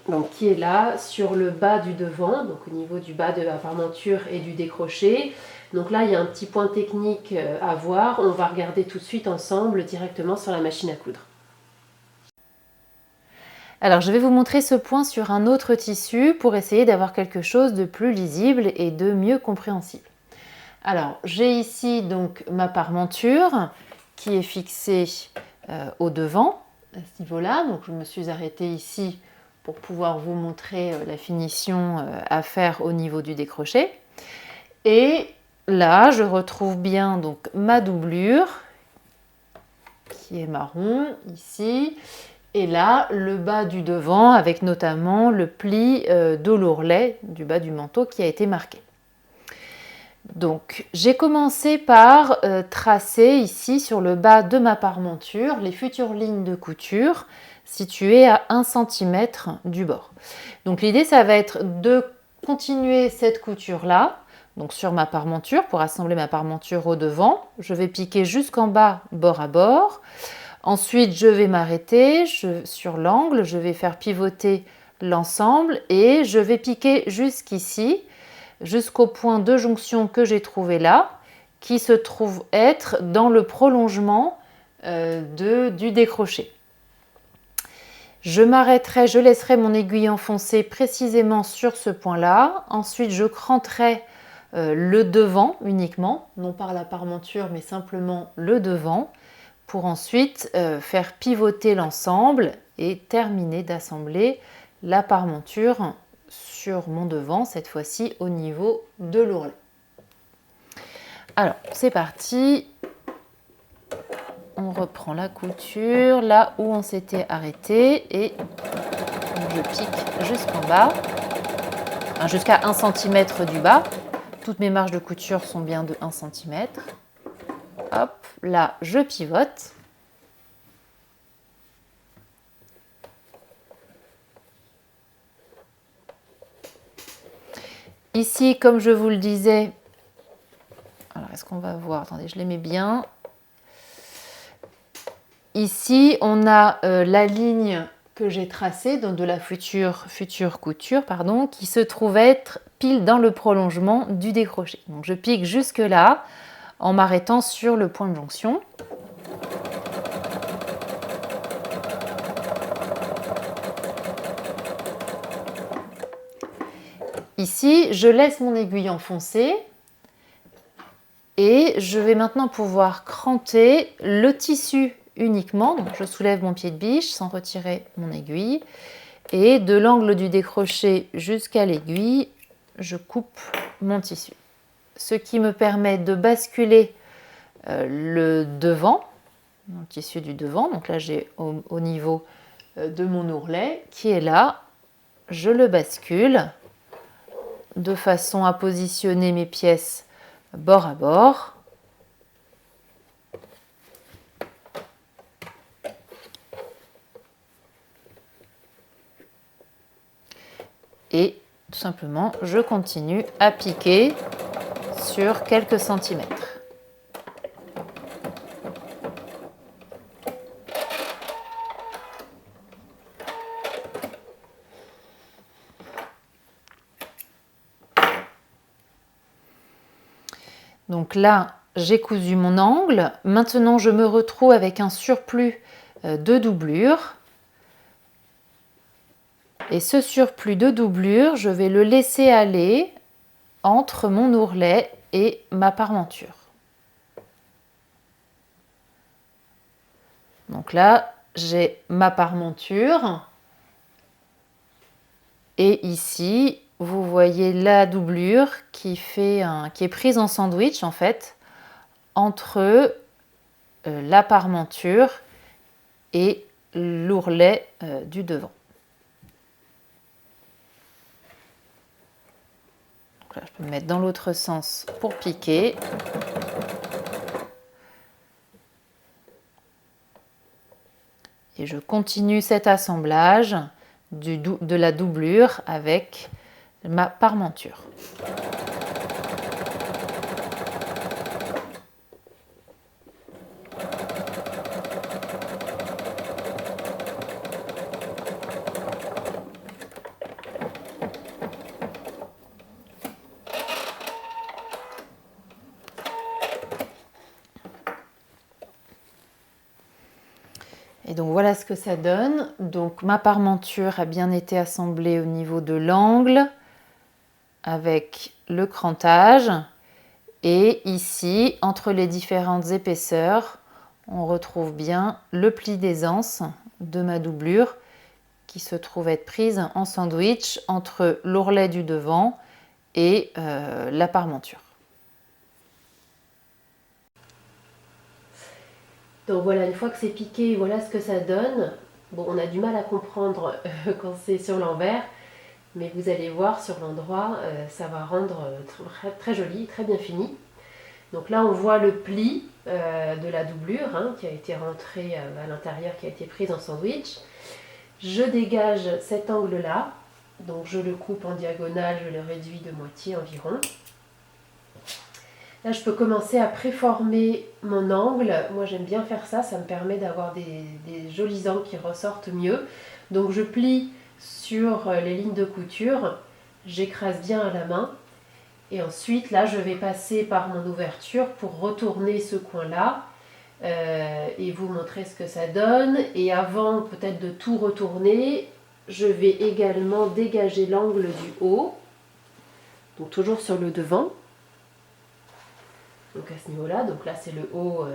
donc, qui est là sur le bas du devant, donc au niveau du bas de la parmenture et du décroché. Donc là, il y a un petit point technique à voir. On va regarder tout de suite ensemble directement sur la machine à coudre. Alors, je vais vous montrer ce point sur un autre tissu pour essayer d'avoir quelque chose de plus lisible et de mieux compréhensible. Alors, j'ai ici donc ma parmenture qui est fixée au devant, à ce niveau-là. Donc je me suis arrêtée ici pour pouvoir vous montrer la finition à faire au niveau du décroché. Et là, je retrouve bien donc ma doublure qui est marron ici. Et là, le bas du devant avec notamment le pli de l'ourlet du bas du manteau qui a été marqué. Donc, j'ai commencé par tracer ici sur le bas de ma parmenture les futures lignes de couture situées à 1 cm du bord. Donc, l'idée, ça va être de continuer cette couture-là, donc sur ma parmenture, pour assembler ma parmenture au devant. Je vais piquer jusqu'en bas, bord à bord. Ensuite, je vais m'arrêter sur l'angle, je vais faire pivoter l'ensemble et je vais piquer jusqu'ici, jusqu'au point de jonction que j'ai trouvé là, qui se trouve être dans le prolongement du décroché. Je m'arrêterai, je laisserai mon aiguille enfoncée précisément sur ce point-là. Ensuite, je cranterai le devant uniquement, non par la parmenture, mais simplement le devant, pour ensuite faire pivoter l'ensemble et terminer d'assembler la parmenture sur mon devant, cette fois-ci au niveau de l'ourlet. Alors, c'est parti. On reprend la couture là où on s'était arrêté et je pique jusqu'en bas, jusqu'à 1 cm du bas. Toutes mes marges de couture sont bien de 1 cm. Hop, là je pivote. Ici, comme je vous le disais, alors est-ce qu'on va voir? Attendez, je les mets bien. Ici, on a la ligne que j'ai tracée, donc de la future couture, pardon, qui se trouve être pile dans le prolongement du décroché. Donc je pique jusque là en m'arrêtant sur le point de jonction. Ici, je laisse mon aiguille enfoncée et je vais maintenant pouvoir cranter le tissu uniquement. Donc je soulève mon pied de biche sans retirer mon aiguille et de l'angle du décroché jusqu'à l'aiguille, je coupe mon tissu. Ce qui me permet de basculer le devant, mon tissu du devant. Donc là, j'ai au niveau de mon ourlet qui est là. Je le bascule de façon à positionner mes pièces bord à bord. Et tout simplement, je continue à piquer sur quelques centimètres. Donc là, j'ai cousu mon angle. Maintenant, je me retrouve avec un surplus de doublure. Et ce surplus de doublure, je vais le laisser aller entre mon ourlet et ma parmenture. Donc là, j'ai ma parmenture. Et ici, vous voyez la doublure qui est prise en sandwich en fait entre la parmenture et l'ourlet du devant. Donc là, je peux me mettre dans l'autre sens pour piquer. Et je continue cet assemblage de la doublure avec ma parmenture. Et donc voilà ce que ça donne. Donc ma parmenture a bien été assemblée au niveau de l'angle avec le crantage. Et ici, entre les différentes épaisseurs, on retrouve bien le pli d'aisance de ma doublure qui se trouve être prise en sandwich entre l'ourlet du devant et la parmenture. Donc voilà, une fois que c'est piqué, voilà ce que ça donne. Bon, on a du mal à comprendre quand c'est sur l'envers, mais vous allez voir sur l'endroit, ça va rendre très, très joli, très bien fini. Donc là, on voit le pli de la doublure hein, qui a été rentré à l'intérieur, qui a été prise en sandwich. Je dégage cet angle-là, donc je le coupe en diagonale, je le réduis de moitié environ. Là, je peux commencer à préformer mon angle. Moi, j'aime bien faire ça, ça me permet d'avoir des jolis angles qui ressortent mieux. Donc, je plie sur les lignes de couture, j'écrase bien à la main. Et ensuite, là, je vais passer par mon ouverture pour retourner ce coin-là et vous montrer ce que ça donne. Et avant peut-être de tout retourner, je vais également dégager l'angle du haut, donc toujours sur le devant. Donc à ce niveau-là, donc là c'est le haut,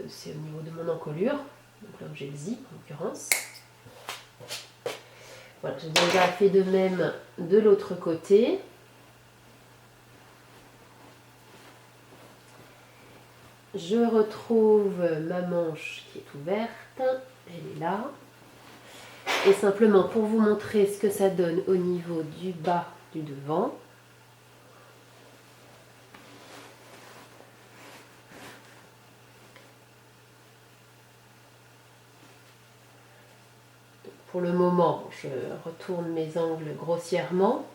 c'est au niveau de mon encolure, donc là où j'ai le zip en l'occurrence. Voilà, j'ai déjà fait de même de l'autre côté. Je retrouve ma manche qui est ouverte, elle est là. Et simplement pour vous montrer ce que ça donne au niveau du bas du devant. Pour le moment, je retourne mes angles grossièrement.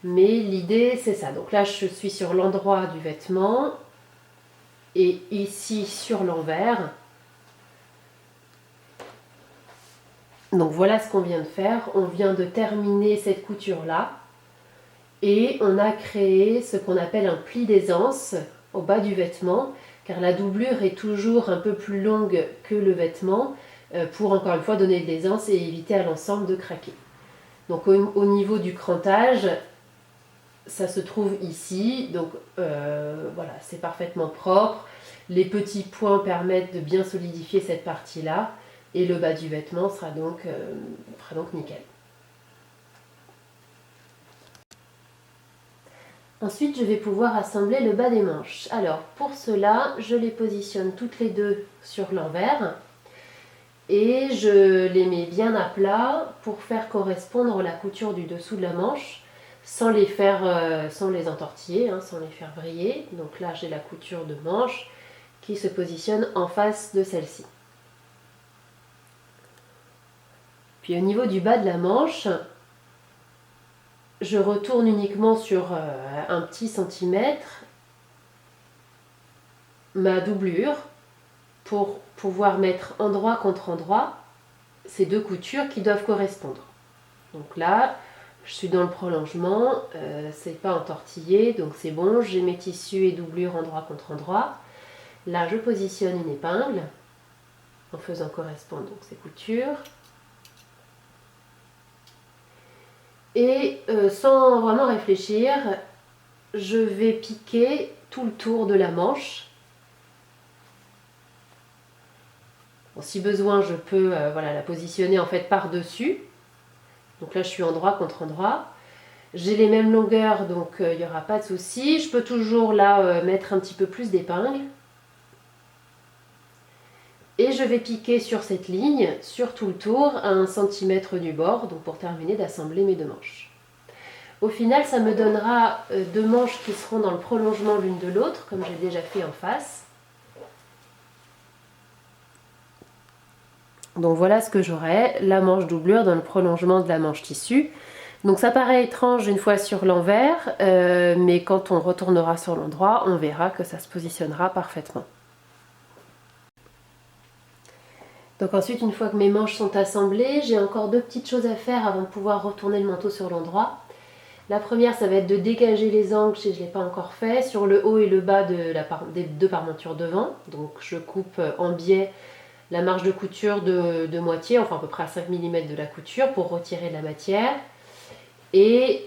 Mais l'idée c'est ça. Donc là je suis sur l'endroit du vêtement. Et ici sur l'envers. Donc voilà ce qu'on vient de faire. On vient de terminer cette couture là. Et on a créé ce qu'on appelle un pli d'aisance au bas du vêtement. Car la doublure est toujours un peu plus longue que le vêtement. Pour encore une fois donner de l'aisance et éviter à l'ensemble de craquer. Donc au niveau du crantage, ça se trouve ici. Donc voilà, c'est parfaitement propre. Les petits points permettent de bien solidifier cette partie-là. Et le bas du vêtement sera donc nickel. Ensuite, je vais pouvoir assembler le bas des manches. Alors, pour cela, je les positionne toutes les deux sur l'envers. Et je les mets bien à plat pour faire correspondre la couture du dessous de la manche. Sans les entortiller, sans les faire vriller. Donc là, j'ai la couture de manche qui se positionne en face de celle-ci. Puis au niveau du bas de la manche, je retourne uniquement sur un petit centimètre ma doublure pour pouvoir mettre endroit contre endroit ces deux coutures qui doivent correspondre. Donc là, je suis dans le prolongement, c'est pas entortillé, donc c'est bon, j'ai mes tissus et doublures endroit contre endroit. Là, je positionne une épingle en faisant correspondre donc ces coutures. Et sans vraiment réfléchir, je vais piquer tout le tour de la manche. Bon, si besoin, je peux la positionner en fait par-dessus. Donc là, je suis endroit contre endroit. J'ai les mêmes longueurs, donc il n'y aura pas de souci. Je peux toujours là mettre un petit peu plus d'épingle. Et je vais piquer sur cette ligne, sur tout le tour, à 1 cm du bord, donc pour terminer d'assembler mes deux manches. Au final, ça me donnera deux manches qui seront dans le prolongement l'une de l'autre, comme j'ai déjà fait en face. Donc voilà ce que j'aurai, la manche doublure dans le prolongement de la manche tissu. Donc ça paraît étrange une fois sur l'envers, mais quand on retournera sur l'endroit, on verra que ça se positionnera parfaitement. Donc ensuite, une fois que mes manches sont assemblées, j'ai encore deux petites choses à faire avant de pouvoir retourner le manteau sur l'endroit. La première, ça va être de dégager les angles, si je ne l'ai pas encore fait, sur le haut et le bas des deux parmentures devant. Donc je coupe en biais la marge de couture de moitié, enfin à peu près à 5 mm de la couture pour retirer de la matière. Et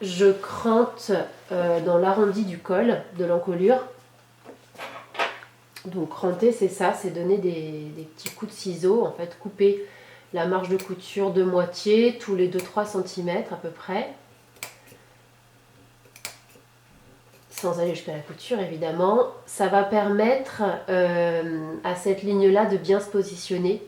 je crante dans l'arrondi du col de l'encolure. Donc cranter, c'est ça, c'est donner des petits coups de ciseaux, en fait couper la marge de couture de moitié tous les 2-3 cm à peu près. Sans aller jusqu'à la couture évidemment. Ça va permettre à cette ligne-là de bien se positionner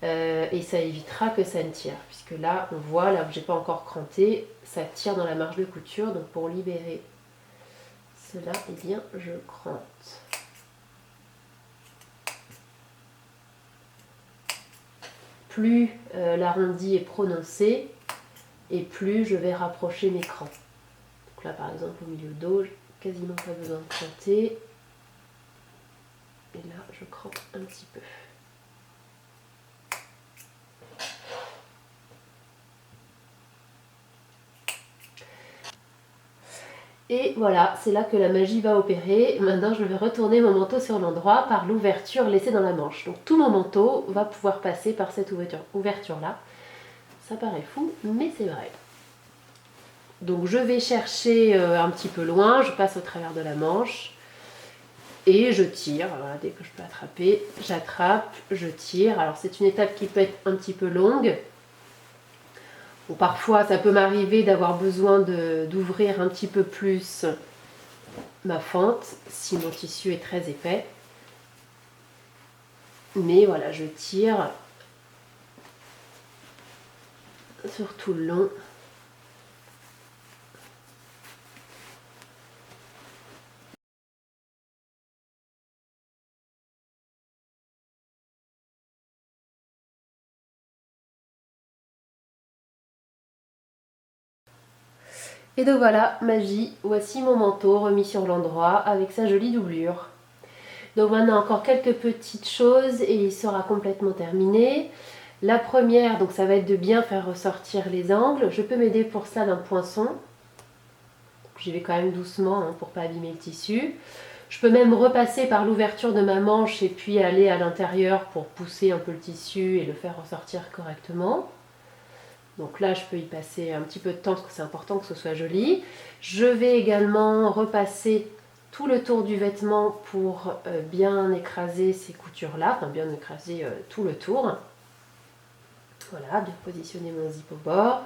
et ça évitera que ça ne tire. Puisque là, on voit, là où j'ai pas encore cranté, ça tire dans la marge de couture. Donc pour libérer cela, eh bien, je crante. Plus l'arrondi est prononcé et plus je vais rapprocher mes crans. Donc là par exemple au milieu dos, j'ai quasiment pas besoin de cranter. Et là je crante un petit peu. Et voilà, c'est là que la magie va opérer. Maintenant, je vais retourner mon manteau sur l'endroit par l'ouverture laissée dans la manche. Donc tout mon manteau va pouvoir passer par cette ouverture-là. Ça paraît fou, mais c'est vrai. Donc je vais chercher un petit peu loin, je passe au travers de la manche. Et je tire, voilà, dès que je peux attraper, j'attrape, je tire. Alors c'est une étape qui peut être un petit peu longue. Bon, parfois ça peut m'arriver d'avoir besoin d'ouvrir un petit peu plus ma fente si mon tissu est très épais. Mais voilà, je tire sur tout le long. Et donc voilà, magie, voici mon manteau remis sur l'endroit avec sa jolie doublure. Donc maintenant encore quelques petites choses et il sera complètement terminé. La première, donc ça va être de bien faire ressortir les angles. Je peux m'aider pour ça d'un poinçon. J'y vais quand même doucement hein, pour ne pas abîmer le tissu. Je peux même repasser par l'ouverture de ma manche et puis aller à l'intérieur pour pousser un peu le tissu et le faire ressortir correctement. Donc là, je peux y passer un petit peu de temps parce que c'est important que ce soit joli. Je vais également repasser tout le tour du vêtement pour bien écraser ces coutures-là, enfin bien écraser tout le tour. Voilà, bien positionner mon zip au bord.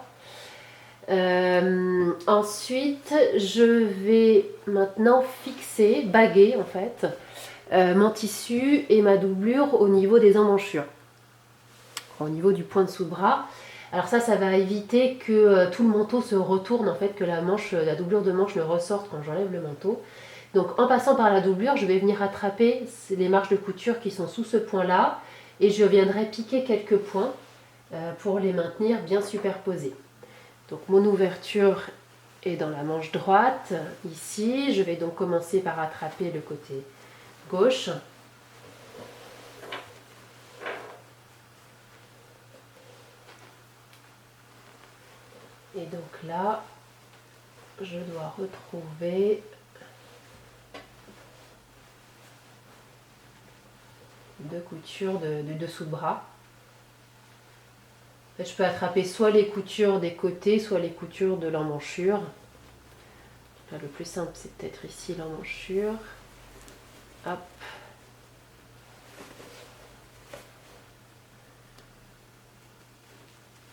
Ensuite, je vais maintenant fixer, baguer en fait, mon tissu et ma doublure au niveau des emmanchures, au niveau du point dessous de bras. Alors ça va éviter que tout le manteau se retourne, en fait, que la doublure de manche ne ressorte quand j'enlève le manteau. Donc en passant par la doublure, je vais venir attraper les marges de couture qui sont sous ce point-là et je viendrai piquer quelques points pour les maintenir bien superposés. Donc mon ouverture est dans la manche droite, ici. Je vais donc commencer par attraper le côté gauche. Et donc là, je dois retrouver deux coutures du dessous de bras. En fait, je peux attraper soit les coutures des côtés, soit les coutures de l'emmanchure. Là, le plus simple, c'est peut-être ici l'emmanchure. Hop.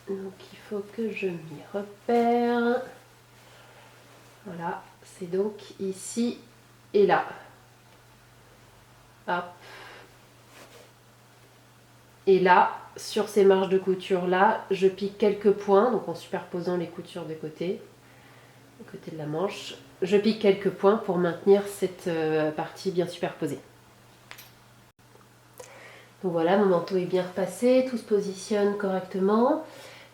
Donc il faut que je m'y repère. Voilà, c'est donc ici et là. Hop. Et là, sur ces marges de couture là, je pique quelques points, donc en superposant les coutures de côté, du côté de la manche. Je pique quelques points pour maintenir cette partie bien superposée. Donc voilà, mon manteau est bien repassé, tout se positionne correctement.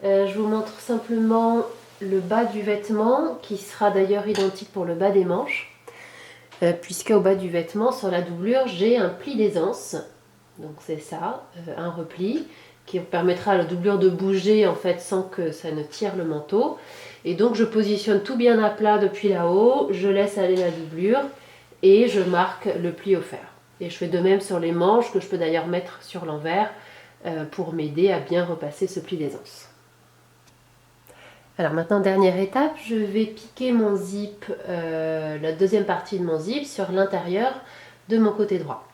Je vous montre simplement le bas du vêtement, qui sera d'ailleurs identique pour le bas des manches, puisque au bas du vêtement, sur la doublure, j'ai un pli d'aisance. Donc c'est ça, un repli qui permettra à la doublure de bouger en fait sans que ça ne tire le manteau. Et donc je positionne tout bien à plat depuis là-haut, je laisse aller la doublure et je marque le pli au fer. Et je fais de même sur les manches, que je peux d'ailleurs mettre sur l'envers pour m'aider à bien repasser ce pli d'aisance. Alors maintenant, dernière étape, je vais piquer mon zip, la deuxième partie de mon zip sur l'intérieur de mon côté droit.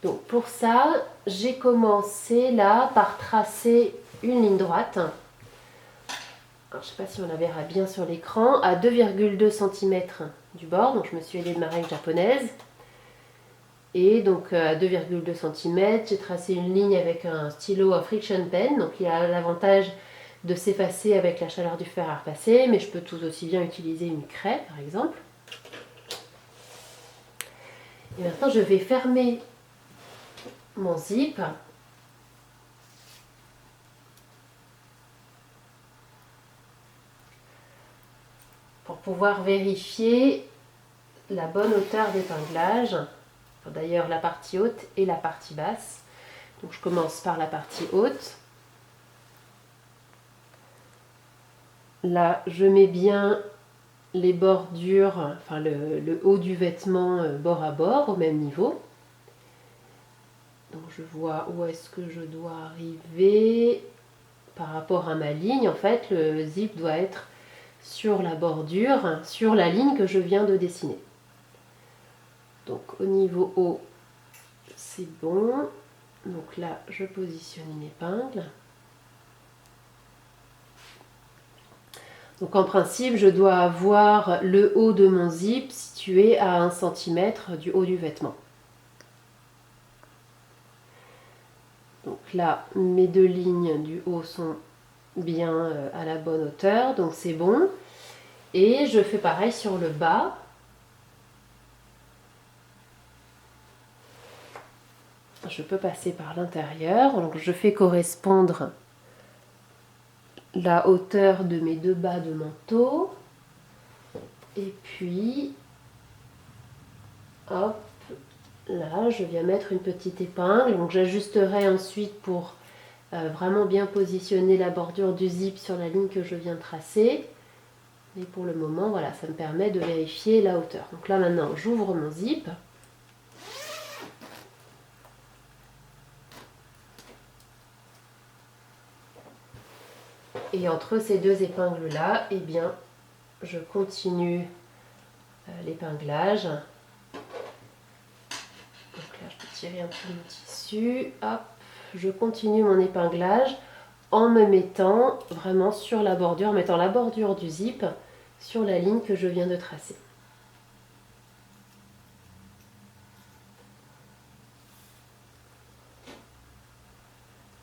Donc pour ça, j'ai commencé là par tracer une ligne droite. Alors, je ne sais pas si on la verra bien sur l'écran, à 2,2 cm du bord. Donc je me suis aidée de ma règle japonaise. Et donc à 2,2 cm, j'ai tracé une ligne avec un stylo à friction pen. Donc il a l'avantage de s'effacer avec la chaleur du fer à repasser, mais je peux tout aussi bien utiliser une craie par exemple. Et maintenant je vais fermer mon zip pour pouvoir vérifier la bonne hauteur d'épinglage, d'ailleurs la partie haute et la partie basse. Donc je commence par la partie haute. Là je mets bien les bordures, enfin le haut du vêtement bord à bord au même niveau. Donc je vois où est-ce que je dois arriver par rapport à ma ligne. En fait, le zip doit être sur la bordure, sur la ligne que je viens de dessiner. Donc au niveau haut, c'est bon. Donc là, je positionne une épingle. Donc en principe, je dois avoir le haut de mon zip situé à 1 cm du haut du vêtement. Donc là, mes deux lignes du haut sont bien à la bonne hauteur, donc c'est bon. Et je fais pareil sur le bas. Je peux passer par l'intérieur, donc je fais correspondre la hauteur de mes deux bas de manteau. Et puis, hop, là, je viens mettre une petite épingle. Donc j'ajusterai ensuite pour vraiment bien positionner la bordure du zip sur la ligne que je viens de tracer. Mais pour le moment, voilà, ça me permet de vérifier la hauteur. Donc là, maintenant, j'ouvre mon zip. Et entre ces deux épingles-là, eh bien, je continue l'épinglage. Donc là, je peux tirer un peu le tissu. Hop, je continue mon épinglage en me mettant vraiment sur la bordure, en mettant la bordure du zip sur la ligne que je viens de tracer.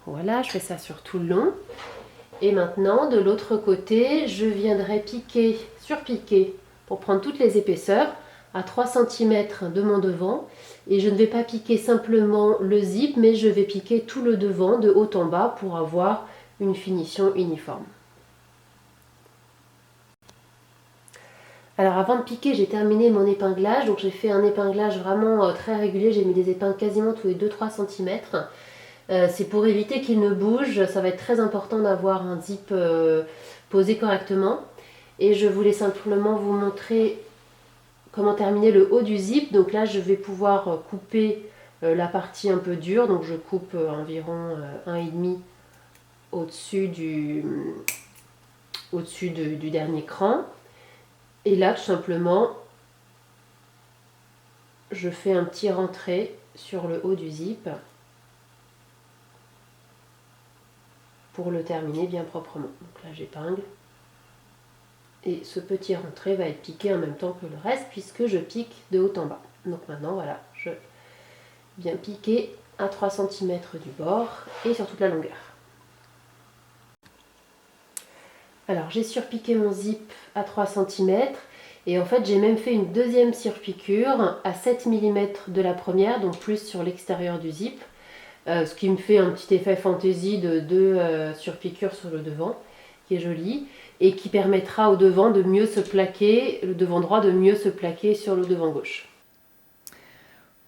Voilà, je fais ça sur tout le long. Et maintenant, de l'autre côté, je viendrai piquer, surpiquer, pour prendre toutes les épaisseurs, à 3 cm de mon devant. Et je ne vais pas piquer simplement le zip, mais je vais piquer tout le devant, de haut en bas, pour avoir une finition uniforme. Alors avant de piquer, j'ai terminé mon épinglage. Donc j'ai fait un épinglage vraiment très régulier. J'ai mis des épingles quasiment tous les 2-3 cm. C'est pour éviter qu'il ne bouge. Ça va être très important d'avoir un zip posé correctement. Et je voulais simplement vous montrer comment terminer le haut du zip. Donc là, je vais pouvoir couper la partie un peu dure. Donc je coupe environ 1,5 au-dessus du dernier cran. Et là, tout simplement, je fais un petit rentré sur le haut du zip pour le terminer bien proprement. Donc là, j'épingle. Et ce petit rentré va être piqué en même temps que le reste puisque je pique de haut en bas. Donc maintenant, voilà, je viens piquer à 3 cm du bord et sur toute la longueur. Alors, j'ai surpiqué mon zip à 3 cm. Et en fait, j'ai même fait une deuxième surpiqûre à 7 mm de la première, donc plus sur l'extérieur du zip. Ce qui me fait un petit effet fantaisie de deux surpiqûres sur le devant, qui est joli, et qui permettra au devant de mieux se plaquer, le devant droit de mieux se plaquer sur le devant gauche.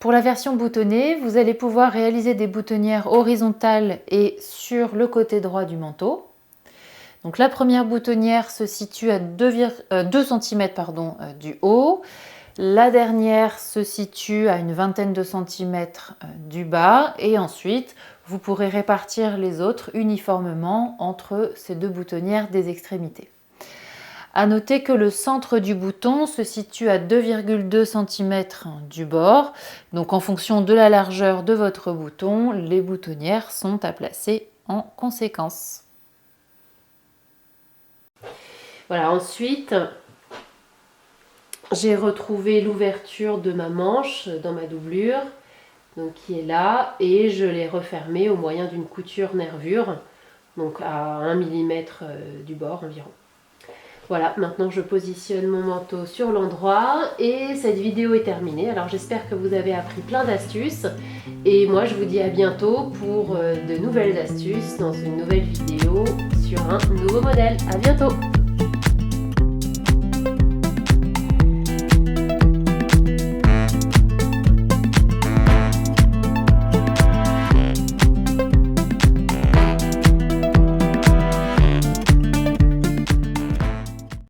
Pour la version boutonnée, vous allez pouvoir réaliser des boutonnières horizontales et sur le côté droit du manteau. Donc la première boutonnière se situe à 2 cm du haut. La dernière se situe à une vingtaine de centimètres du bas. Et ensuite, vous pourrez répartir les autres uniformément entre ces deux boutonnières des extrémités. À noter que le centre du bouton se situe à 2,2 cm du bord. Donc en fonction de la largeur de votre bouton, les boutonnières sont à placer en conséquence. Voilà, ensuite, j'ai retrouvé l'ouverture de ma manche dans ma doublure, donc qui est là, et je l'ai refermée au moyen d'une couture nervure, donc à 1 mm du bord environ. Voilà, maintenant je positionne mon manteau sur l'endroit et cette vidéo est terminée. Alors j'espère que vous avez appris plein d'astuces et moi je vous dis à bientôt pour de nouvelles astuces dans une nouvelle vidéo sur un nouveau modèle. À bientôt!